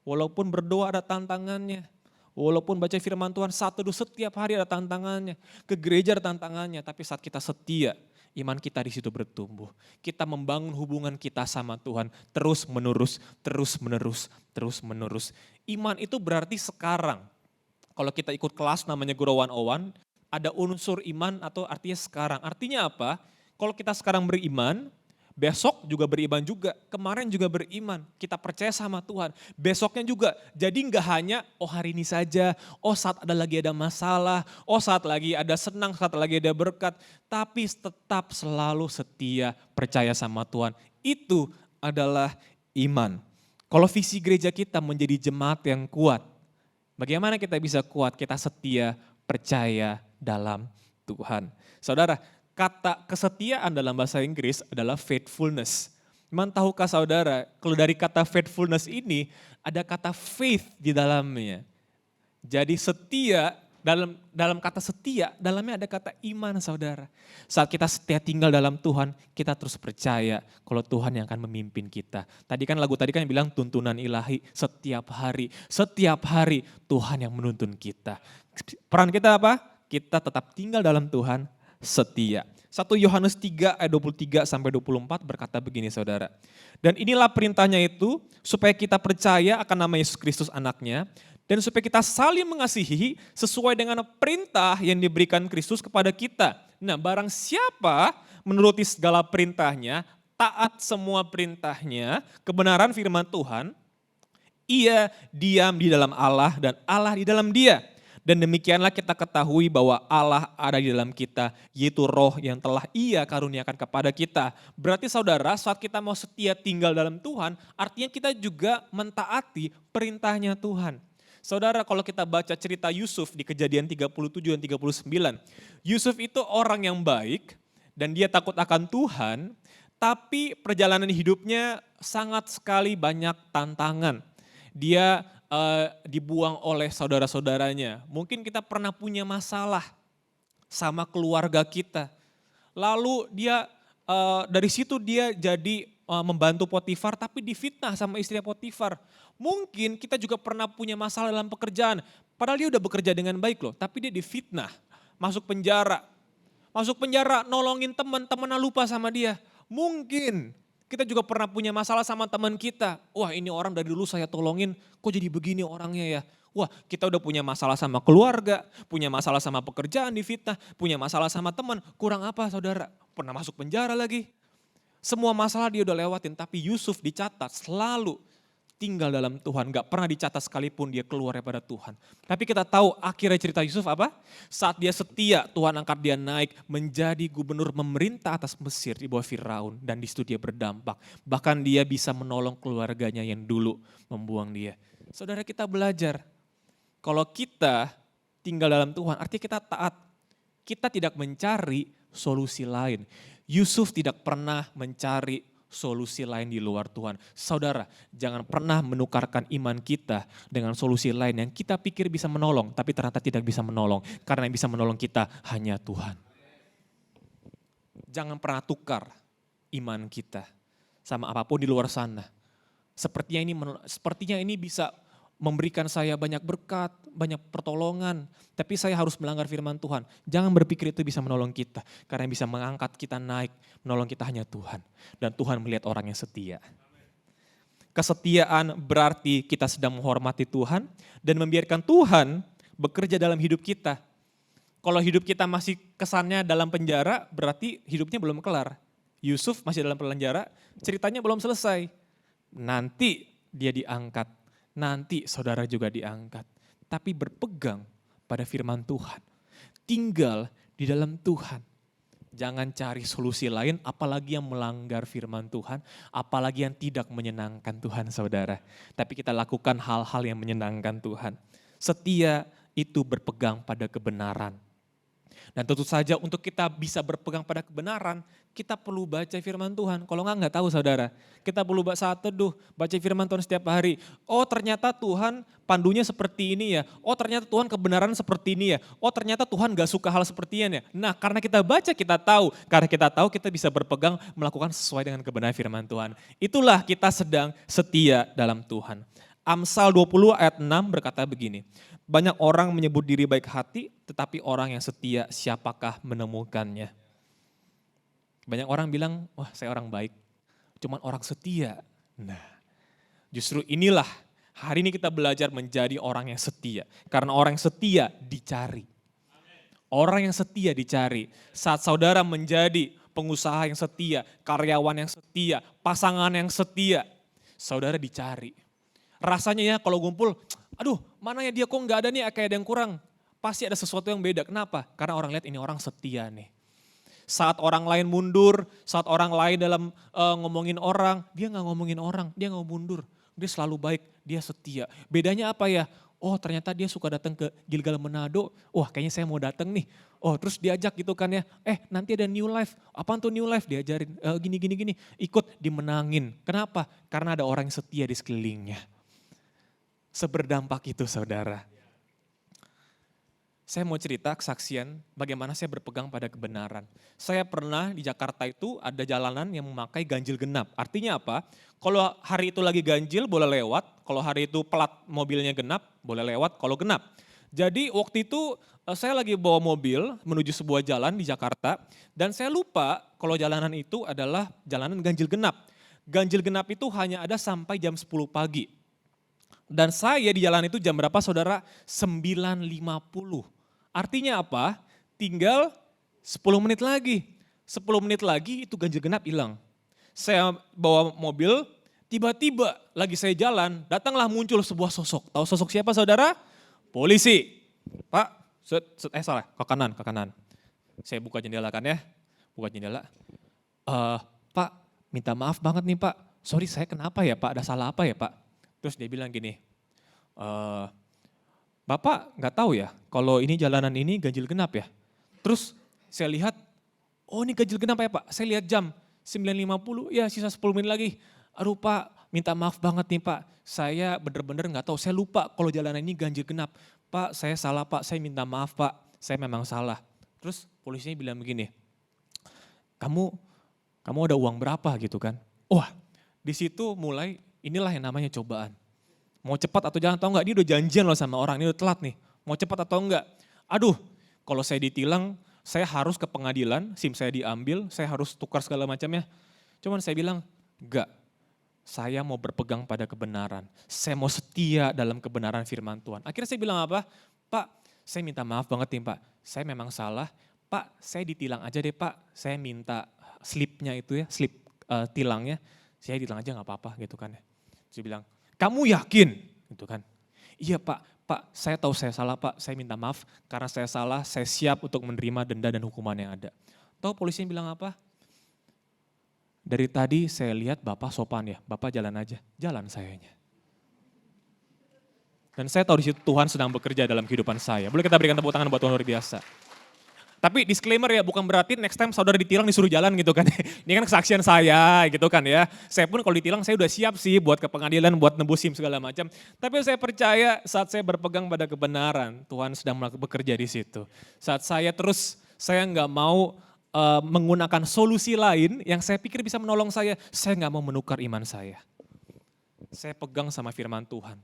Walaupun berdoa ada tantangannya. Walaupun baca firman Tuhan setiap hari ada tantangannya. Ke gereja ada tantangannya. Tapi saat kita setia, iman kita di situ bertumbuh. Kita membangun hubungan kita sama Tuhan. Terus menerus. Iman itu berarti sekarang. Kalau kita ikut kelas namanya Guru 101, ada unsur iman atau artinya sekarang. Artinya apa? Kalau kita sekarang beriman, besok juga beriman juga. Kemarin juga beriman, kita percaya sama Tuhan. Besoknya juga, jadi nggak hanya hari ini saja, saat lagi ada masalah, saat lagi ada senang, saat lagi ada berkat. Tapi tetap selalu setia, percaya sama Tuhan. Itu adalah iman. Kalau visi gereja kita menjadi jemaat yang kuat, bagaimana kita bisa kuat? Kita setia, percaya dalam Tuhan. Saudara, kata kesetiaan dalam bahasa Inggris adalah faithfulness. Memang tahukah saudara, kalau dari kata faithfulness ini ada kata faith di dalamnya. Jadi setia, dalam kata setia, dalamnya ada kata iman saudara. Saat kita setia tinggal dalam Tuhan, kita terus percaya kalau Tuhan yang akan memimpin kita. Tadi kan lagu tadi kan bilang tuntunan ilahi setiap hari Tuhan yang menuntun kita. Peran kita apa? Kita tetap tinggal dalam Tuhan, setia. 1 Yohanes 3 ayat 23 sampai 24 berkata begini saudara. Dan inilah perintahnya itu supaya kita percaya akan nama Yesus Kristus anaknya dan supaya kita saling mengasihi sesuai dengan perintah yang diberikan Kristus kepada kita. Nah, barang siapa menuruti segala perintahnya, taat semua perintahnya, kebenaran firman Tuhan, ia diam di dalam Allah dan Allah di dalam dia. Dan demikianlah kita ketahui bahwa Allah ada di dalam kita, yaitu roh yang telah ia karuniakan kepada kita. Berarti saudara, saat kita mau setia tinggal dalam Tuhan, artinya kita juga mentaati perintahnya Tuhan. Saudara, kalau kita baca cerita Yusuf di Kejadian 37 dan 39, Yusuf itu orang yang baik dan dia takut akan Tuhan, tapi perjalanan hidupnya sangat sekali banyak tantangan. Dia dibuang oleh saudara-saudaranya. Mungkin kita pernah punya masalah sama keluarga kita. Lalu dia dari situ dia jadi membantu Potifar tapi difitnah sama istri Potifar. Mungkin kita juga pernah punya masalah dalam pekerjaan. Padahal dia udah bekerja dengan baik loh, tapi dia difitnah, masuk penjara. Masuk penjara nolongin teman-temannya lupa sama dia. Mungkin kita juga pernah punya masalah sama teman kita. Wah, ini orang dari dulu saya tolongin, kok jadi begini orangnya ya. Wah, kita udah punya masalah sama keluarga, punya masalah sama pekerjaan difitnah, punya masalah sama teman. Kurang apa saudara? Pernah masuk penjara lagi. Semua masalah dia udah lewatin, tapi Yusuf dicatat selalu tinggal dalam Tuhan. Gak pernah dicatat sekalipun dia keluar daripada Tuhan. Tapi kita tahu akhirnya cerita Yusuf apa? Saat dia setia, Tuhan angkat dia naik menjadi gubernur memerintah atas Mesir di bawah Firaun. Dan di situ dia berdampak. Bahkan dia bisa menolong keluarganya yang dulu membuang dia. Saudara, kita belajar. Kalau kita tinggal dalam Tuhan, artinya kita taat. Kita tidak mencari solusi lain. Yusuf tidak pernah mencari solusi lain di luar Tuhan. Saudara, jangan pernah menukarkan iman kita dengan solusi lain yang kita pikir bisa menolong, tapi ternyata tidak bisa menolong. Karena yang bisa menolong kita hanya Tuhan. Jangan pernah tukar iman kita sama apapun di luar sana. Sepertinya ini bisa memberikan saya banyak berkat, banyak pertolongan, tapi saya harus melanggar firman Tuhan. Jangan berpikir itu bisa menolong kita, karena yang bisa mengangkat kita naik, menolong kita hanya Tuhan. Dan Tuhan melihat orang yang setia. Kesetiaan berarti kita sedang menghormati Tuhan dan membiarkan Tuhan bekerja dalam hidup kita. Kalau hidup kita masih kesannya dalam penjara, berarti hidupnya belum kelar. Yusuf masih dalam penjara, ceritanya belum selesai. Nanti dia diangkat. Nanti saudara juga diangkat. Tapi berpegang pada firman Tuhan. Tinggal di dalam Tuhan. Jangan cari solusi lain, apalagi yang melanggar firman Tuhan. Apalagi yang tidak menyenangkan Tuhan saudara. Tapi kita lakukan hal-hal yang menyenangkan Tuhan. Setia itu berpegang pada kebenaran. Dan tentu saja untuk kita bisa berpegang pada kebenaran, kita perlu baca firman Tuhan. Kalau enggak tahu saudara, kita perlu saat teduh, baca firman Tuhan setiap hari. Oh ternyata Tuhan pandunya seperti ini ya. Oh ternyata Tuhan kebenaran seperti ini ya. Oh ternyata Tuhan gak suka hal seperti ini ya. Nah karena kita baca kita tahu. Karena kita tahu kita bisa berpegang melakukan sesuai dengan kebenaran firman Tuhan. Itulah kita sedang setia dalam Tuhan. Amsal 20 ayat 6 berkata begini, banyak orang menyebut diri baik hati, tetapi orang yang setia siapakah menemukannya. Banyak orang bilang, wah saya orang baik, cuman orang setia. Nah justru inilah hari ini kita belajar menjadi orang yang setia. Karena orang yang setia dicari. Orang yang setia dicari. Saat saudara menjadi pengusaha yang setia, karyawan yang setia, pasangan yang setia, saudara dicari. Rasanya ya kalau ngumpul, aduh mana ya dia kok nggak ada nih, kayak ada yang kurang. Pasti ada sesuatu yang beda, kenapa? Karena orang lihat ini orang setia nih. Saat orang lain mundur, saat orang lain dalam ngomongin orang, dia nggak ngomongin orang, dia nggak mundur. Dia selalu baik, dia setia. Bedanya apa ya? Oh ternyata dia suka datang ke Gilgal Manado, wah kayaknya saya mau datang nih. Oh terus diajak gitu kan ya, nanti ada New Life, apaan tuh New Life? Diajarin gini, ikut dimenangin. Kenapa? Karena ada orang yang setia di sekelilingnya. Seberdampak itu saudara. Saya mau cerita kesaksian bagaimana saya berpegang pada kebenaran. Saya pernah di Jakarta itu ada jalanan yang memakai ganjil genap. Artinya apa? Kalau hari itu lagi ganjil boleh lewat, kalau hari itu plat mobilnya genap boleh lewat kalau genap. Jadi waktu itu saya lagi bawa mobil menuju sebuah jalan di Jakarta dan saya lupa kalau jalanan itu adalah jalanan ganjil genap. Ganjil genap itu hanya ada sampai jam 10 pagi. Dan saya di jalan itu jam berapa saudara? 9.50. Artinya apa? Tinggal 10 menit lagi. 10 menit lagi itu ganjil genap hilang. Saya bawa mobil, tiba-tiba lagi saya jalan, datanglah muncul sebuah sosok. Tahu sosok siapa saudara? Polisi. Pak, salah, ke kanan. Saya buka jendela kan ya, buka jendela. Pak, minta maaf banget nih Pak. Sorry saya kenapa ya Pak, ada salah apa ya Pak? Terus dia bilang gini, Bapak nggak tahu ya kalau ini jalanan ini ganjil genap ya. Terus saya lihat, oh ini ganjil genap ya Pak. Saya lihat jam 9.50, ya sisa 10 menit lagi. Aduh Pak, minta maaf banget nih Pak. Saya bener-bener nggak tahu, saya lupa kalau jalanan ini ganjil genap. Pak saya salah Pak, saya minta maaf Pak, saya memang salah. Terus polisinya bilang begini, kamu ada uang berapa gitu kan. Wah di situ mulai inilah yang namanya cobaan. Mau cepat atau jangan, tahu enggak, dia udah janjian loh sama orang, ini udah telat nih. Mau cepat atau enggak? Aduh, kalau saya ditilang, saya harus ke pengadilan, SIM saya diambil, saya harus tukar segala macamnya. Cuman saya bilang, enggak, saya mau berpegang pada kebenaran. Saya mau setia dalam kebenaran firman Tuhan. Akhirnya saya bilang apa? Pak, saya minta maaf banget nih Pak, saya memang salah. Pak, saya ditilang aja deh Pak, saya minta slipnya itu ya, slip tilangnya, saya ditilang aja gak apa-apa gitu kan ya. Saya bilang, kamu yakin? Gitu kan. Iya Pak, saya tahu saya salah Pak, saya minta maaf karena saya salah, saya siap untuk menerima denda dan hukuman yang ada. Tahu polisinya bilang apa? Dari tadi saya lihat Bapak sopan ya, Bapak jalan aja, jalan sayanya. Dan saya tahu di situ Tuhan sedang bekerja dalam kehidupan saya. Boleh kita berikan tepuk tangan buat Tuhan luar biasa. Tapi disclaimer ya, bukan berarti next time saudara ditilang disuruh jalan gitu kan. Ini kan kesaksian saya gitu kan ya. Saya pun kalau ditilang saya udah siap sih buat ke pengadilan, buat nebus SIM segala macam. Tapi saya percaya saat saya berpegang pada kebenaran, Tuhan sedang bekerja di situ. Saat saya nggak mau menggunakan solusi lain yang saya pikir bisa menolong saya nggak mau menukar iman saya. Saya pegang sama firman Tuhan.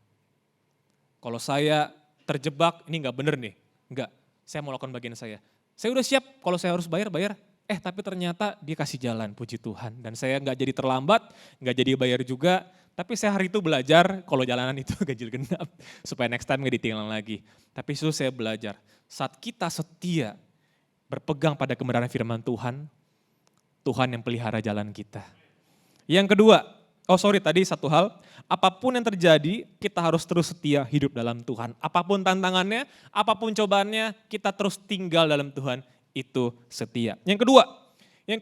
Kalau saya terjebak, ini nggak bener nih. Enggak, saya mau lakukan bagian saya. Saya udah siap kalau saya harus bayar. Tapi ternyata dia kasih jalan, puji Tuhan. Dan saya nggak jadi terlambat, nggak jadi bayar juga. Tapi saya hari itu belajar kalau jalanan itu ganjil genap. Supaya next time nggak ditilang lagi. Tapi itu saya belajar, saat kita setia berpegang pada kebenaran firman Tuhan, Tuhan yang pelihara jalan kita. Yang kedua, tadi satu hal, apapun yang terjadi kita harus terus setia hidup dalam Tuhan. Apapun tantangannya, apapun cobaannya, kita terus tinggal dalam Tuhan, itu setia. Yang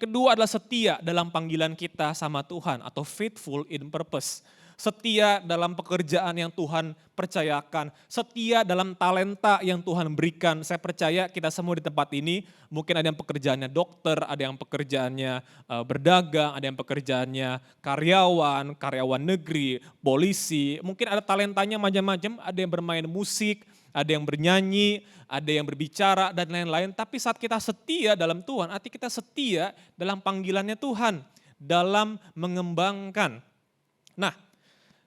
kedua adalah setia dalam panggilan kita sama Tuhan atau faithful in purpose. Setia dalam pekerjaan yang Tuhan percayakan, setia dalam talenta yang Tuhan berikan. Saya percaya kita semua di tempat ini, mungkin ada yang pekerjaannya dokter, ada yang pekerjaannya berdagang, ada yang pekerjaannya karyawan negeri, polisi. Mungkin ada talentanya macam-macam, ada yang bermain musik, ada yang bernyanyi, ada yang berbicara dan lain-lain. Tapi saat kita setia dalam Tuhan, arti kita setia dalam panggilannya Tuhan, dalam mengembangkan. Nah,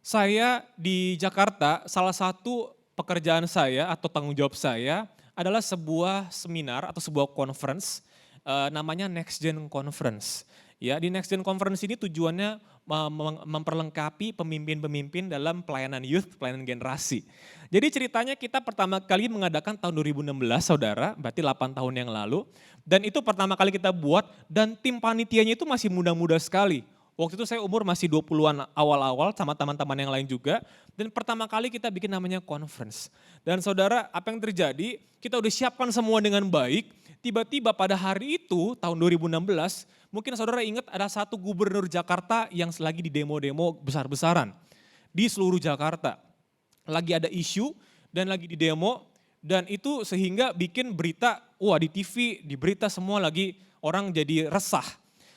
saya di Jakarta, salah satu pekerjaan saya atau tanggung jawab saya adalah sebuah seminar atau sebuah conference namanya Next Gen Conference. Ya, di Next Gen Conference ini tujuannya memperlengkapi pemimpin-pemimpin dalam pelayanan youth, pelayanan generasi. Jadi ceritanya kita pertama kali mengadakan tahun 2016 saudara, berarti 8 tahun yang lalu. Dan itu pertama kali kita buat dan tim panitianya itu masih muda-muda sekali. Waktu itu saya umur masih 20-an awal-awal sama teman-teman yang lain juga. Dan pertama kali kita bikin namanya conference. Dan saudara, apa yang terjadi? Kita udah siapkan semua dengan baik. Tiba-tiba pada hari itu, tahun 2016, mungkin saudara ingat ada satu gubernur Jakarta yang lagi di demo-demo besar-besaran di seluruh Jakarta. Lagi ada isu dan lagi di demo, dan itu sehingga bikin berita, wah di TV, di berita semua lagi orang jadi resah.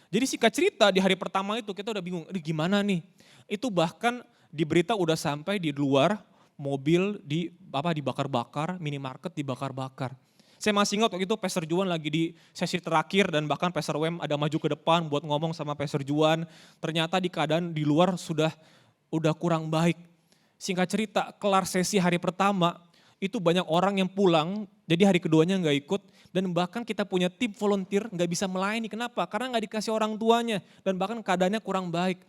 Jadi singkat cerita di hari pertama itu kita udah bingung, gimana nih? Itu bahkan di berita udah sampai di luar, mobil dibakar-bakar, minimarket dibakar-bakar. Saya masih ingat waktu itu Pastor Juan lagi di sesi terakhir dan bahkan Pastor Wem ada maju ke depan buat ngomong sama Pastor Juan. Ternyata di keadaan di luar udah kurang baik. Singkat cerita, kelar sesi hari pertama, itu banyak orang yang pulang, jadi hari keduanya nggak ikut. Dan bahkan kita punya tim volunteer nggak bisa melayani. Kenapa? Karena nggak dikasih orang tuanya dan bahkan keadaannya kurang baik.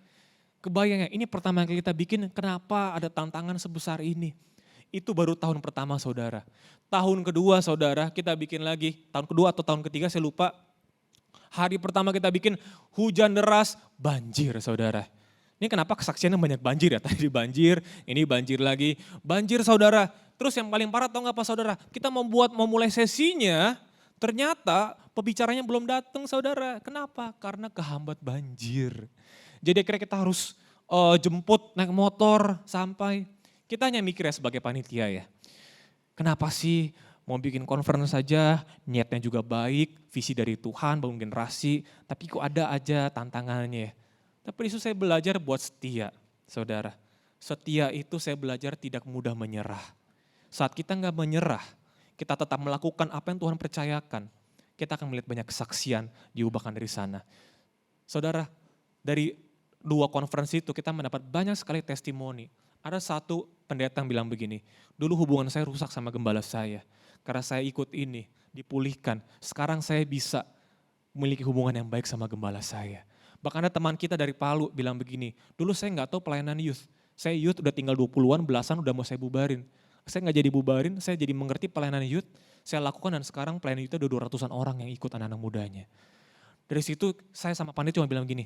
Kebayang ya, ini pertama kali kita bikin, kenapa ada tantangan sebesar ini? Itu baru tahun pertama saudara. Tahun kedua saudara kita bikin lagi, tahun kedua atau tahun ketiga saya lupa. Hari pertama kita bikin hujan deras, banjir saudara. Ini kenapa kesaksiannya banyak banjir ya, tadi banjir, ini banjir lagi, banjir saudara. Terus yang paling parah tau gak apa saudara, kita memulai sesinya, ternyata pembicaranya belum datang saudara. Kenapa? Karena kehambat banjir. Jadi akhirnya kita harus jemput naik motor sampai. Kita hanya mikir ya sebagai panitia ya. Kenapa sih mau bikin conference saja, niatnya juga baik, visi dari Tuhan, bangun generasi, tapi kok ada aja tantangannya ya. Tapi di situ saya belajar buat setia, saudara. Setia itu saya belajar tidak mudah menyerah. Saat kita nggak menyerah, kita tetap melakukan apa yang Tuhan percayakan, kita akan melihat banyak kesaksian diubahkan dari sana. Saudara, dari 2 konferensi itu kita mendapat banyak sekali testimoni. Ada satu pendeta yang bilang begini, dulu hubungan saya rusak sama gembala saya. Karena saya ikut ini, dipulihkan. Sekarang saya bisa memiliki hubungan yang baik sama gembala saya. Bahkan ada teman kita dari Palu bilang begini, dulu saya nggak tahu pelayanan youth. Saya youth udah tinggal 20-an, belasan udah mau saya bubarin. Saya nggak jadi bubarin, saya jadi mengerti pelayanan youth. Saya lakukan dan sekarang pelayanan youth udah 200-an orang yang ikut anak-anak mudanya. Dari situ saya sama panitia cuma bilang gini,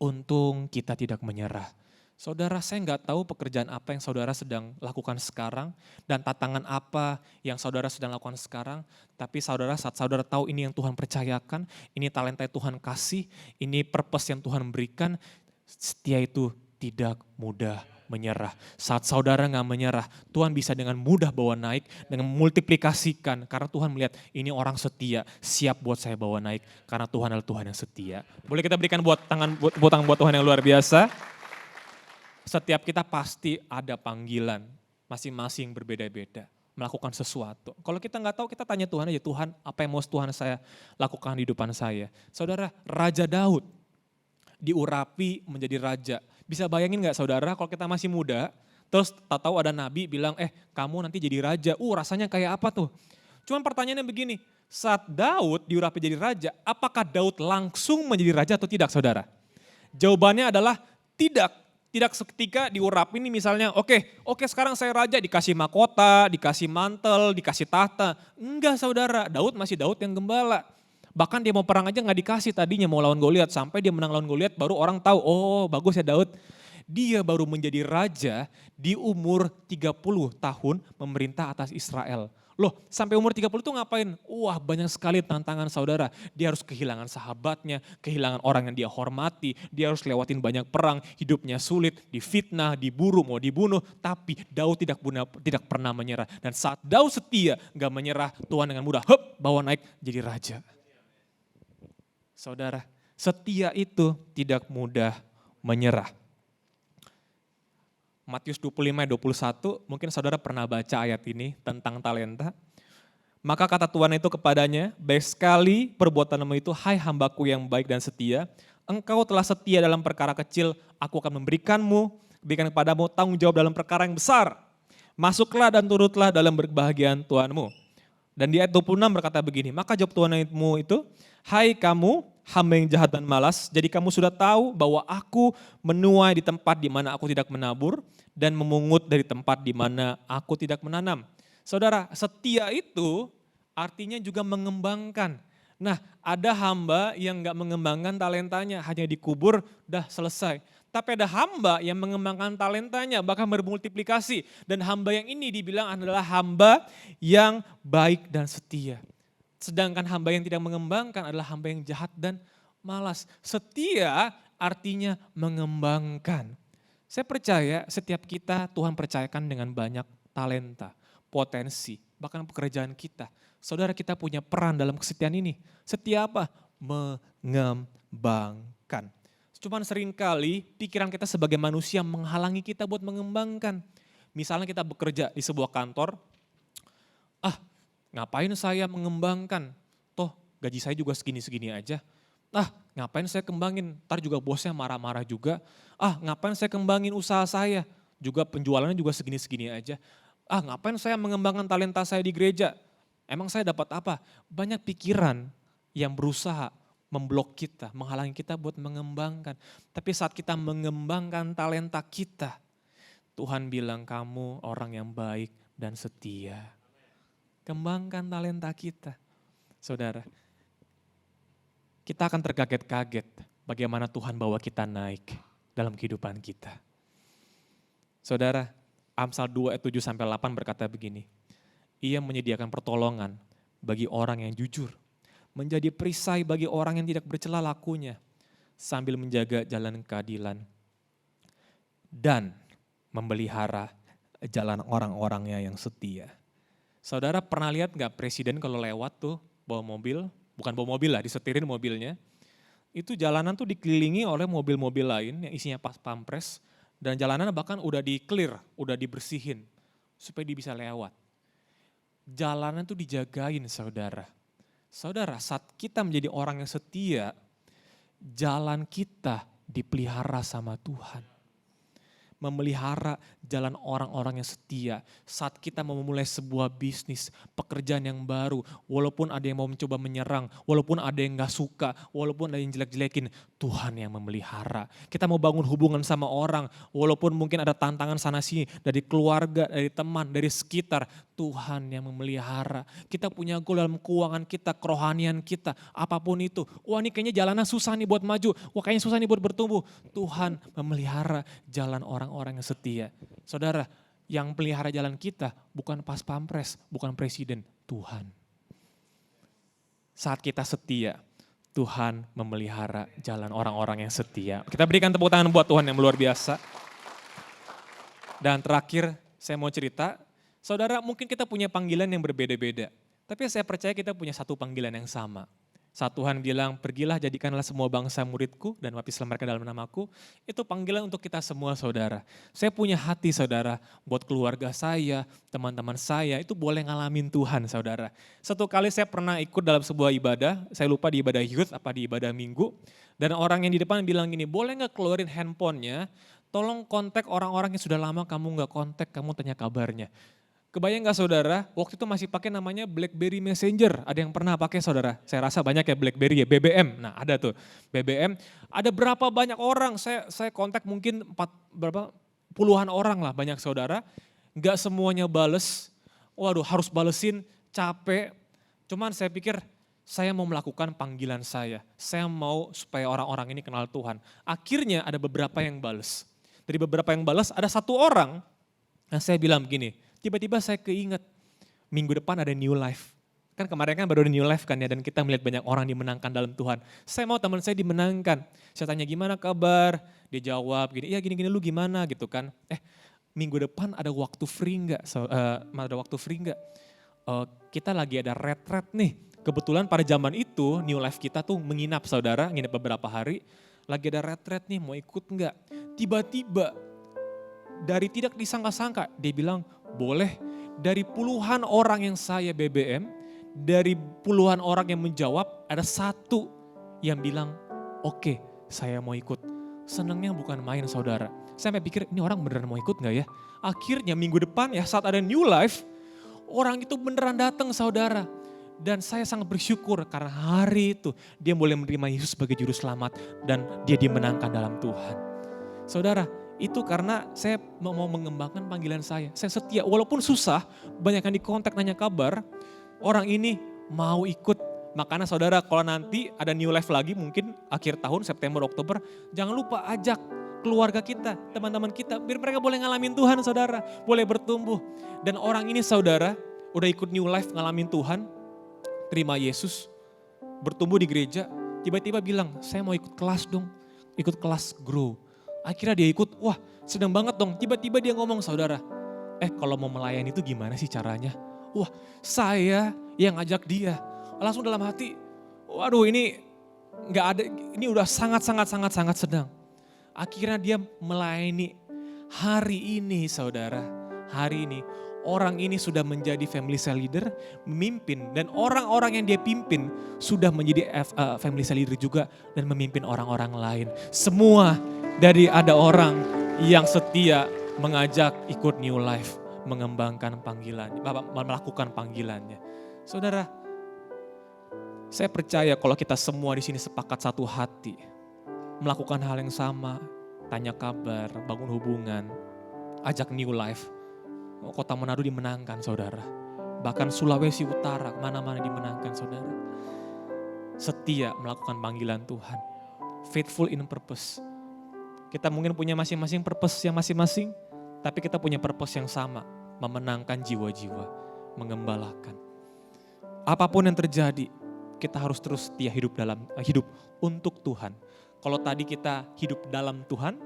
untung kita tidak menyerah. Saudara, saya nggak tahu pekerjaan apa yang saudara sedang lakukan sekarang dan tantangan apa yang saudara sedang lakukan sekarang. Tapi saudara, saat saudara tahu ini yang Tuhan percayakan, ini talenta yang Tuhan kasih, ini purpose yang Tuhan berikan, setia itu tidak mudah menyerah. Saat saudara nggak menyerah, Tuhan bisa dengan mudah bawa naik, dengan multiplikasikan. Karena Tuhan melihat ini orang setia, siap buat saya bawa naik. Karena Tuhan adalah Tuhan yang setia. Boleh kita berikan buat tangan buat Tuhan yang luar biasa. Setiap kita pasti ada panggilan, masing-masing berbeda-beda, melakukan sesuatu. Kalau kita nggak tahu, kita tanya Tuhan aja, Tuhan apa yang mau Tuhan saya lakukan di hidupan saya. Saudara, Raja Daud diurapi menjadi raja. Bisa bayangin nggak saudara kalau kita masih muda, terus tahu ada nabi bilang, kamu nanti jadi raja, rasanya kayak apa tuh? Cuman pertanyaannya begini, saat Daud diurapi jadi raja, apakah Daud langsung menjadi raja atau tidak saudara? Jawabannya adalah tidak. Tidak seketika diurapi ini misalnya, oke sekarang saya raja, dikasih mahkota, dikasih mantel, dikasih tahta. Enggak saudara, Daud masih Daud yang gembala. Bahkan dia mau perang aja nggak dikasih tadinya mau lawan Goliat. Sampai dia menang lawan Goliat baru orang tahu, oh bagus ya Daud. Dia baru menjadi raja di umur 30 tahun memerintah atas Israel. Loh sampai umur 30 itu ngapain? Wah banyak sekali tantangan saudara. Dia harus kehilangan sahabatnya, kehilangan orang yang dia hormati. Dia harus lewatin banyak perang, hidupnya sulit, difitnah, diburu, mau dibunuh. Tapi Daud tidak pernah menyerah. Dan saat Daud setia gak menyerah, Tuhan dengan mudah bawa naik jadi raja. Saudara, setia itu tidak mudah menyerah. Matius 25-21, mungkin saudara pernah baca ayat ini tentang talenta. Maka kata Tuhan itu kepadanya, baik sekali perbuatanmu itu, hai hambaku yang baik dan setia, engkau telah setia dalam perkara kecil, aku akan berikan kepadamu tanggung jawab dalam perkara yang besar. Masuklah dan turutlah dalam berkebahagiaan Tuhanmu. Dan di ayat 26 berkata begini, maka jawab Tuhanmu itu, hai kamu hamba yang jahat dan malas, jadi kamu sudah tahu bahwa aku menuai di tempat di mana aku tidak menabur dan memungut dari tempat di mana aku tidak menanam. Saudara, setia itu artinya juga mengembangkan. Nah, ada hamba yang gak mengembangkan talentanya, hanya dikubur, dah selesai. Tapi ada hamba yang mengembangkan talentanya, bahkan bermultiplikasi. Dan hamba yang ini dibilang adalah hamba yang baik dan setia. Sedangkan hamba yang tidak mengembangkan adalah hamba yang jahat dan malas. Setia artinya mengembangkan. Saya percaya setiap kita Tuhan percayakan dengan banyak talenta, potensi, bahkan pekerjaan kita. Saudara, kita punya peran dalam kesetiaan ini. Setia apa? Mengembangkan. Cuman seringkali pikiran kita sebagai manusia menghalangi kita buat mengembangkan. Misalnya kita bekerja di sebuah kantor, ngapain saya mengembangkan? Toh gaji saya juga segini-segini aja. Ngapain saya kembangin? Ntar juga bosnya marah-marah juga. Ngapain saya kembangin usaha saya? Juga penjualannya juga segini-segini aja. Ngapain saya mengembangkan talenta saya di gereja? Emang saya dapat apa? Banyak pikiran yang berusaha memblok kita, menghalangi kita buat mengembangkan. Tapi saat kita mengembangkan talenta kita, Tuhan bilang kamu orang yang baik dan setia. Kembangkan talenta kita. Saudara, kita akan terkaget-kaget bagaimana Tuhan bawa kita naik dalam kehidupan kita. Saudara, Amsal 2 ayat 7-8 berkata begini, Ia menyediakan pertolongan bagi orang yang jujur, menjadi perisai bagi orang yang tidak bercela lakunya, sambil menjaga jalan keadilan dan memelihara jalan orang-orangnya yang setia. Saudara pernah lihat gak presiden kalau lewat tuh bawa mobil, bukan bawa mobil lah, disetirin mobilnya. Itu jalanan tuh dikelilingi oleh mobil-mobil lain yang isinya pas pampres. Dan jalanan bahkan udah di-clear, udah dibersihin supaya dia bisa lewat. Jalanan tuh dijagain saudara. Saudara, saat kita menjadi orang yang setia, jalan kita dipelihara sama Tuhan. Memelihara jalan orang-orang yang setia. Saat kita mau memulai sebuah bisnis, pekerjaan yang baru, walaupun ada yang mau mencoba menyerang, walaupun ada yang gak suka, walaupun ada yang jelek-jelekin, Tuhan yang memelihara. Kita mau bangun hubungan sama orang, walaupun mungkin ada tantangan sana sini, dari keluarga, dari teman, dari sekitar, Tuhan yang memelihara. Kita punya goal dalam keuangan kita, kerohanian kita, apapun itu. Wah ini kayaknya jalannya susah nih buat maju, wah kayaknya susah nih buat bertumbuh. Tuhan memelihara jalan orang-orang yang setia. Saudara, yang pelihara jalan kita bukan pas pampres, bukan presiden, Tuhan. Saat kita setia, Tuhan memelihara jalan orang-orang yang setia. Kita berikan tepuk tangan buat Tuhan yang luar biasa. Dan terakhir saya mau cerita, saudara mungkin kita punya panggilan yang berbeda-beda. Tapi saya percaya kita punya satu panggilan yang sama. Saat Tuhan bilang, pergilah jadikanlah semua bangsa muridku dan baptislah mereka dalam namaku. Itu panggilan untuk kita semua saudara. Saya punya hati saudara, buat keluarga saya, teman-teman saya, itu boleh ngalamin Tuhan saudara. Satu kali saya pernah ikut dalam sebuah ibadah, saya lupa di ibadah youth apa di ibadah minggu. Dan orang yang di depan bilang gini, boleh gak keluarin handphonenya, tolong kontak orang-orang yang sudah lama kamu gak kontak, kamu tanya kabarnya. Kebayang gak saudara, waktu itu masih pakai namanya BlackBerry Messenger. Ada yang pernah pakai saudara? Saya rasa banyak ya BlackBerry ya, BBM. Nah ada tuh BBM. Ada berapa banyak orang, saya kontak mungkin puluhan orang lah banyak saudara. Gak semuanya bales, waduh harus balesin, capek. Cuman saya pikir saya mau melakukan panggilan saya. Saya mau supaya orang-orang ini kenal Tuhan. Akhirnya ada beberapa yang bales. Dari beberapa yang bales ada satu orang yang saya bilang begini, tiba-tiba saya keinget, minggu depan ada New Life. Kan kemarin kan baru ada New Life kan ya, dan kita melihat banyak orang dimenangkan dalam Tuhan. Saya mau teman saya dimenangkan. Saya tanya gimana kabar, dia jawab gini, iya gini-gini lu gimana gitu kan. Minggu depan ada waktu free enggak? Kita lagi ada retret nih. Kebetulan pada zaman itu New Life kita tuh menginap saudara, nginep beberapa hari. Lagi ada retret nih, mau ikut enggak? Tiba-tiba dari tidak disangka-sangka dia bilang, boleh. Dari puluhan orang yang saya BBM, dari puluhan orang yang menjawab, ada satu yang bilang, oke, saya mau ikut. Senangnya bukan main saudara. Saya pikir ini orang beneran mau ikut gak ya? Akhirnya minggu depan ya saat ada New Life, orang itu beneran datang saudara. Dan saya sangat bersyukur karena hari itu dia boleh menerima Yesus sebagai juru selamat dan dia dimenangkan dalam Tuhan. Saudara, itu karena saya mau mengembangkan panggilan saya. Saya setia, walaupun susah, banyak yang dikontak nanya kabar, orang ini mau ikut. Makanya saudara kalau nanti ada New Life lagi mungkin akhir tahun September, Oktober, jangan lupa ajak keluarga kita, teman-teman kita, biar mereka boleh ngalamin Tuhan saudara, boleh bertumbuh. Dan orang ini saudara udah ikut New Life ngalamin Tuhan, terima Yesus, bertumbuh di gereja, tiba-tiba bilang, saya mau ikut kelas dong, ikut kelas grow. Akhirnya dia ikut, wah seneng banget dong, tiba-tiba dia ngomong, saudara, kalau mau melayani itu gimana sih caranya? Wah saya yang ngajak dia, langsung dalam hati, waduh ini nggak ada, ini udah sangat sedang. Akhirnya dia melayani hari ini saudara, hari ini orang ini sudah menjadi family cell leader, memimpin dan orang-orang yang dia pimpin sudah menjadi family cell leader juga dan memimpin orang-orang lain. Semua dari ada orang yang setia mengajak ikut New Life, mengembangkan panggilannya, melakukan panggilannya. Saudara, saya percaya kalau kita semua di sini sepakat satu hati, melakukan hal yang sama, tanya kabar, bangun hubungan, ajak New Life. Kota Manado dimenangkan saudara. Bahkan Sulawesi Utara, mana-mana dimenangkan saudara. Setia melakukan panggilan Tuhan. Faithful in purpose. Kita mungkin punya masing-masing purpose yang masing-masing, tapi kita punya purpose yang sama, memenangkan jiwa-jiwa, mengembalakan. Apapun yang terjadi, kita harus terus setia hidup untuk Tuhan. Kalau tadi kita hidup dalam Tuhan,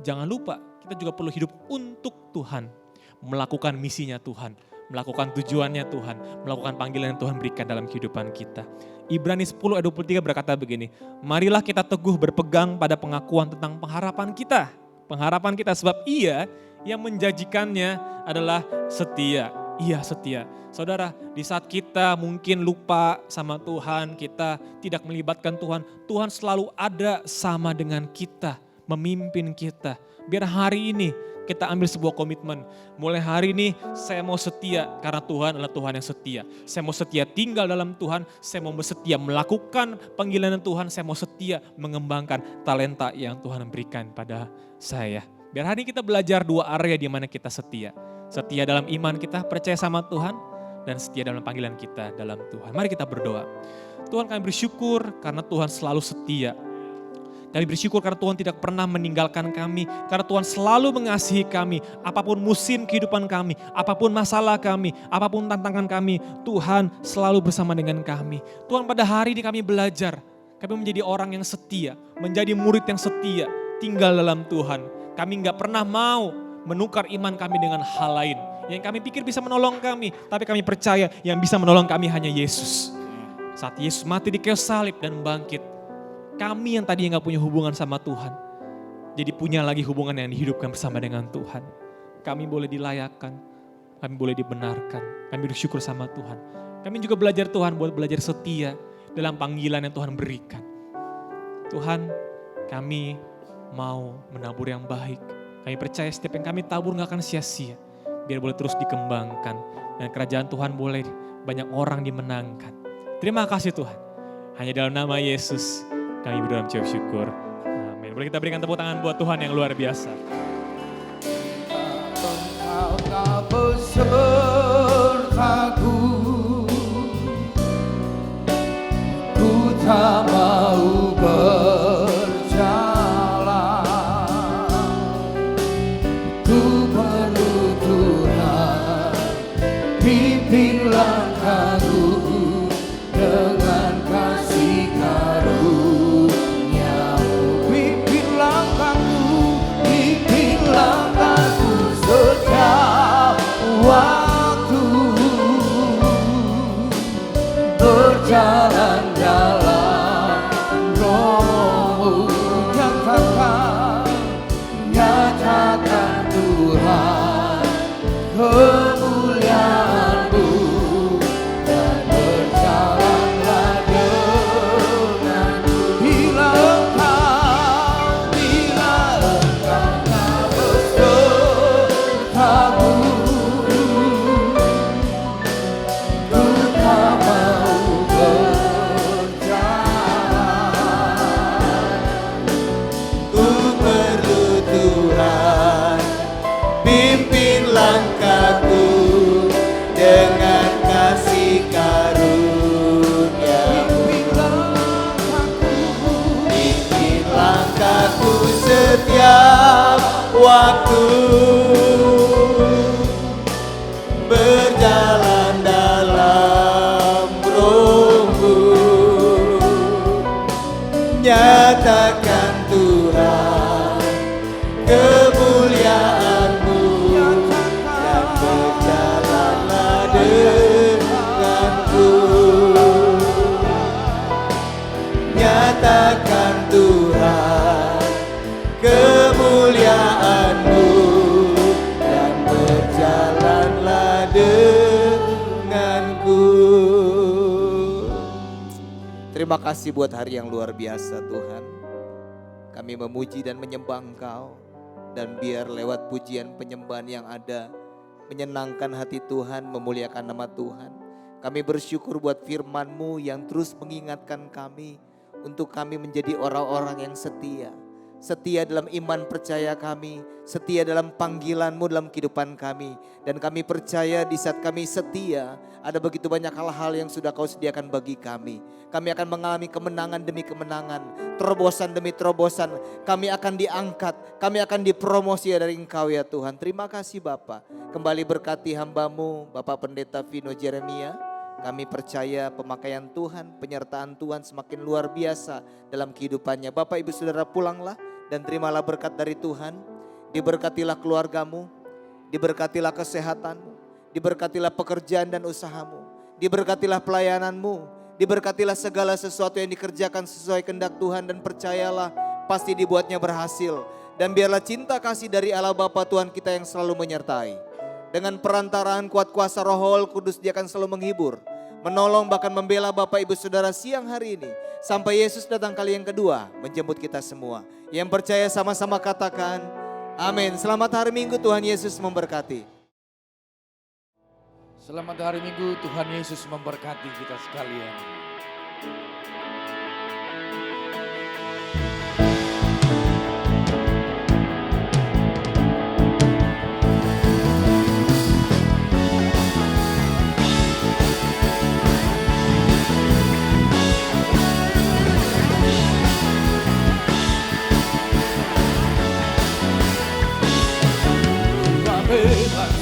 jangan lupa kita juga perlu hidup untuk Tuhan. Melakukan misinya Tuhan, melakukan tujuannya Tuhan, melakukan panggilan yang Tuhan berikan dalam kehidupan kita. Ibrani 10 ayat 23 berkata begini, marilah kita teguh berpegang pada pengakuan tentang pengharapan kita. Pengharapan kita sebab Ia yang menjanjikannya adalah setia. Iya setia. Saudara, di saat kita mungkin lupa sama Tuhan, kita tidak melibatkan Tuhan, Tuhan selalu ada sama dengan kita, memimpin kita. Biar hari ini kita ambil sebuah komitmen. Mulai hari ini saya mau setia karena Tuhan adalah Tuhan yang setia. Saya mau setia tinggal dalam Tuhan, saya mau setia melakukan panggilan Tuhan, saya mau setia mengembangkan talenta yang Tuhan berikan pada saya. Biar hari ini kita belajar dua area di mana kita setia. Setia dalam iman kita, percaya sama Tuhan, dan setia dalam panggilan kita dalam Tuhan. Mari kita berdoa. Tuhan, kami bersyukur karena Tuhan selalu setia. Kami bersyukur karena Tuhan tidak pernah meninggalkan kami, karena Tuhan selalu mengasihi kami. Apapun musim kehidupan kami, apapun masalah kami, apapun tantangan kami, Tuhan selalu bersama dengan kami. Tuhan, pada hari ini kami belajar, kami menjadi orang yang setia, menjadi murid yang setia, tinggal dalam Tuhan. Kami gak pernah mau menukar iman kami dengan hal lain. Yang kami pikir bisa menolong kami, tapi kami percaya yang bisa menolong kami hanya Yesus. Saat Yesus mati di kayu salib dan bangkit, kami yang tadi gak punya hubungan sama Tuhan, jadi punya lagi hubungan yang dihidupkan bersama dengan Tuhan. Kami boleh dilayakkan, kami boleh dibenarkan, kami bersyukur sama Tuhan. Kami juga belajar Tuhan buat belajar setia dalam panggilan yang Tuhan berikan. Tuhan, kami mau menabur yang baik. Kami percaya setiap yang kami tabur gak akan sia-sia. Biar boleh terus dikembangkan. Dan kerajaan Tuhan boleh banyak orang dimenangkan. Terima kasih Tuhan. Hanya dalam nama Yesus kami berdoa mengucap syukur. Amin. Boleh kita berikan tepuk tangan buat Tuhan yang luar biasa. Engkau besertaku, ku tak mau pimpin langkahku dengan kasih karunia-Mu. Pimpin langkahku setiap waktu, berjalan dalam Roh-Mu. Nyatakan Tuhan kemuliaan-Mu, dan berjalanlah denganku. Bila Engkau besertaku, ku tak mau berjalan. Ku perlu Tuhan, pimpin langkahku dengan kasih karunia-Mu. Pimpin langkahku setiap waktu, berjalan dalam Roh. kemuliaan-Mu, dan berjalanlah denganku. Nyatakan Tuhan kemuliaan-Mu, dan berjalanlah denganku. Terima kasih buat hari yang luar biasa Tuhan. Kami memuji dan menyembah Engkau, dan biar lewat pujian penyembahan yang ada menyenangkan hati Tuhan, memuliakan nama Tuhan. Kami bersyukur buat firman-Mu yang terus mengingatkan kami untuk kami menjadi orang-orang yang setia. Setia dalam iman percaya kami, setia dalam panggilan-Mu dalam kehidupan kami. Dan kami percaya di saat kami setia, ada begitu banyak hal-hal yang sudah Kau sediakan bagi kami. Kami akan mengalami kemenangan demi kemenangan, terobosan demi terobosan. Kami akan diangkat, kami akan dipromosi dari Engkau ya Tuhan. Terima kasih Bapa. Kembali berkati hamba-Mu, Bapak Pendeta Vino Jeremia. Kami percaya pemakaian Tuhan, penyertaan Tuhan semakin luar biasa dalam kehidupannya. Bapak Ibu Saudara pulanglah dan terimalah berkat dari Tuhan. Diberkatilah keluargamu, diberkatilah kesehatanmu, diberkatilah pekerjaan dan usahamu, diberkatilah pelayananmu, diberkatilah segala sesuatu yang dikerjakan sesuai kehendak Tuhan, dan percayalah pasti dibuatnya berhasil. Dan biarlah cinta kasih dari Allah Bapa Tuhan kita yang selalu menyertai. Dengan perantaraan kuat kuasa Roh Kudus, Dia akan selalu menghibur, menolong, bahkan membela Bapak Ibu Saudara siang hari ini. Sampai Yesus datang kali yang kedua menjemput kita semua. Yang percaya sama-sama katakan amin. Selamat hari Minggu, Tuhan Yesus memberkati. Selamat hari Minggu, Tuhan Yesus memberkati kita sekalian. Bebas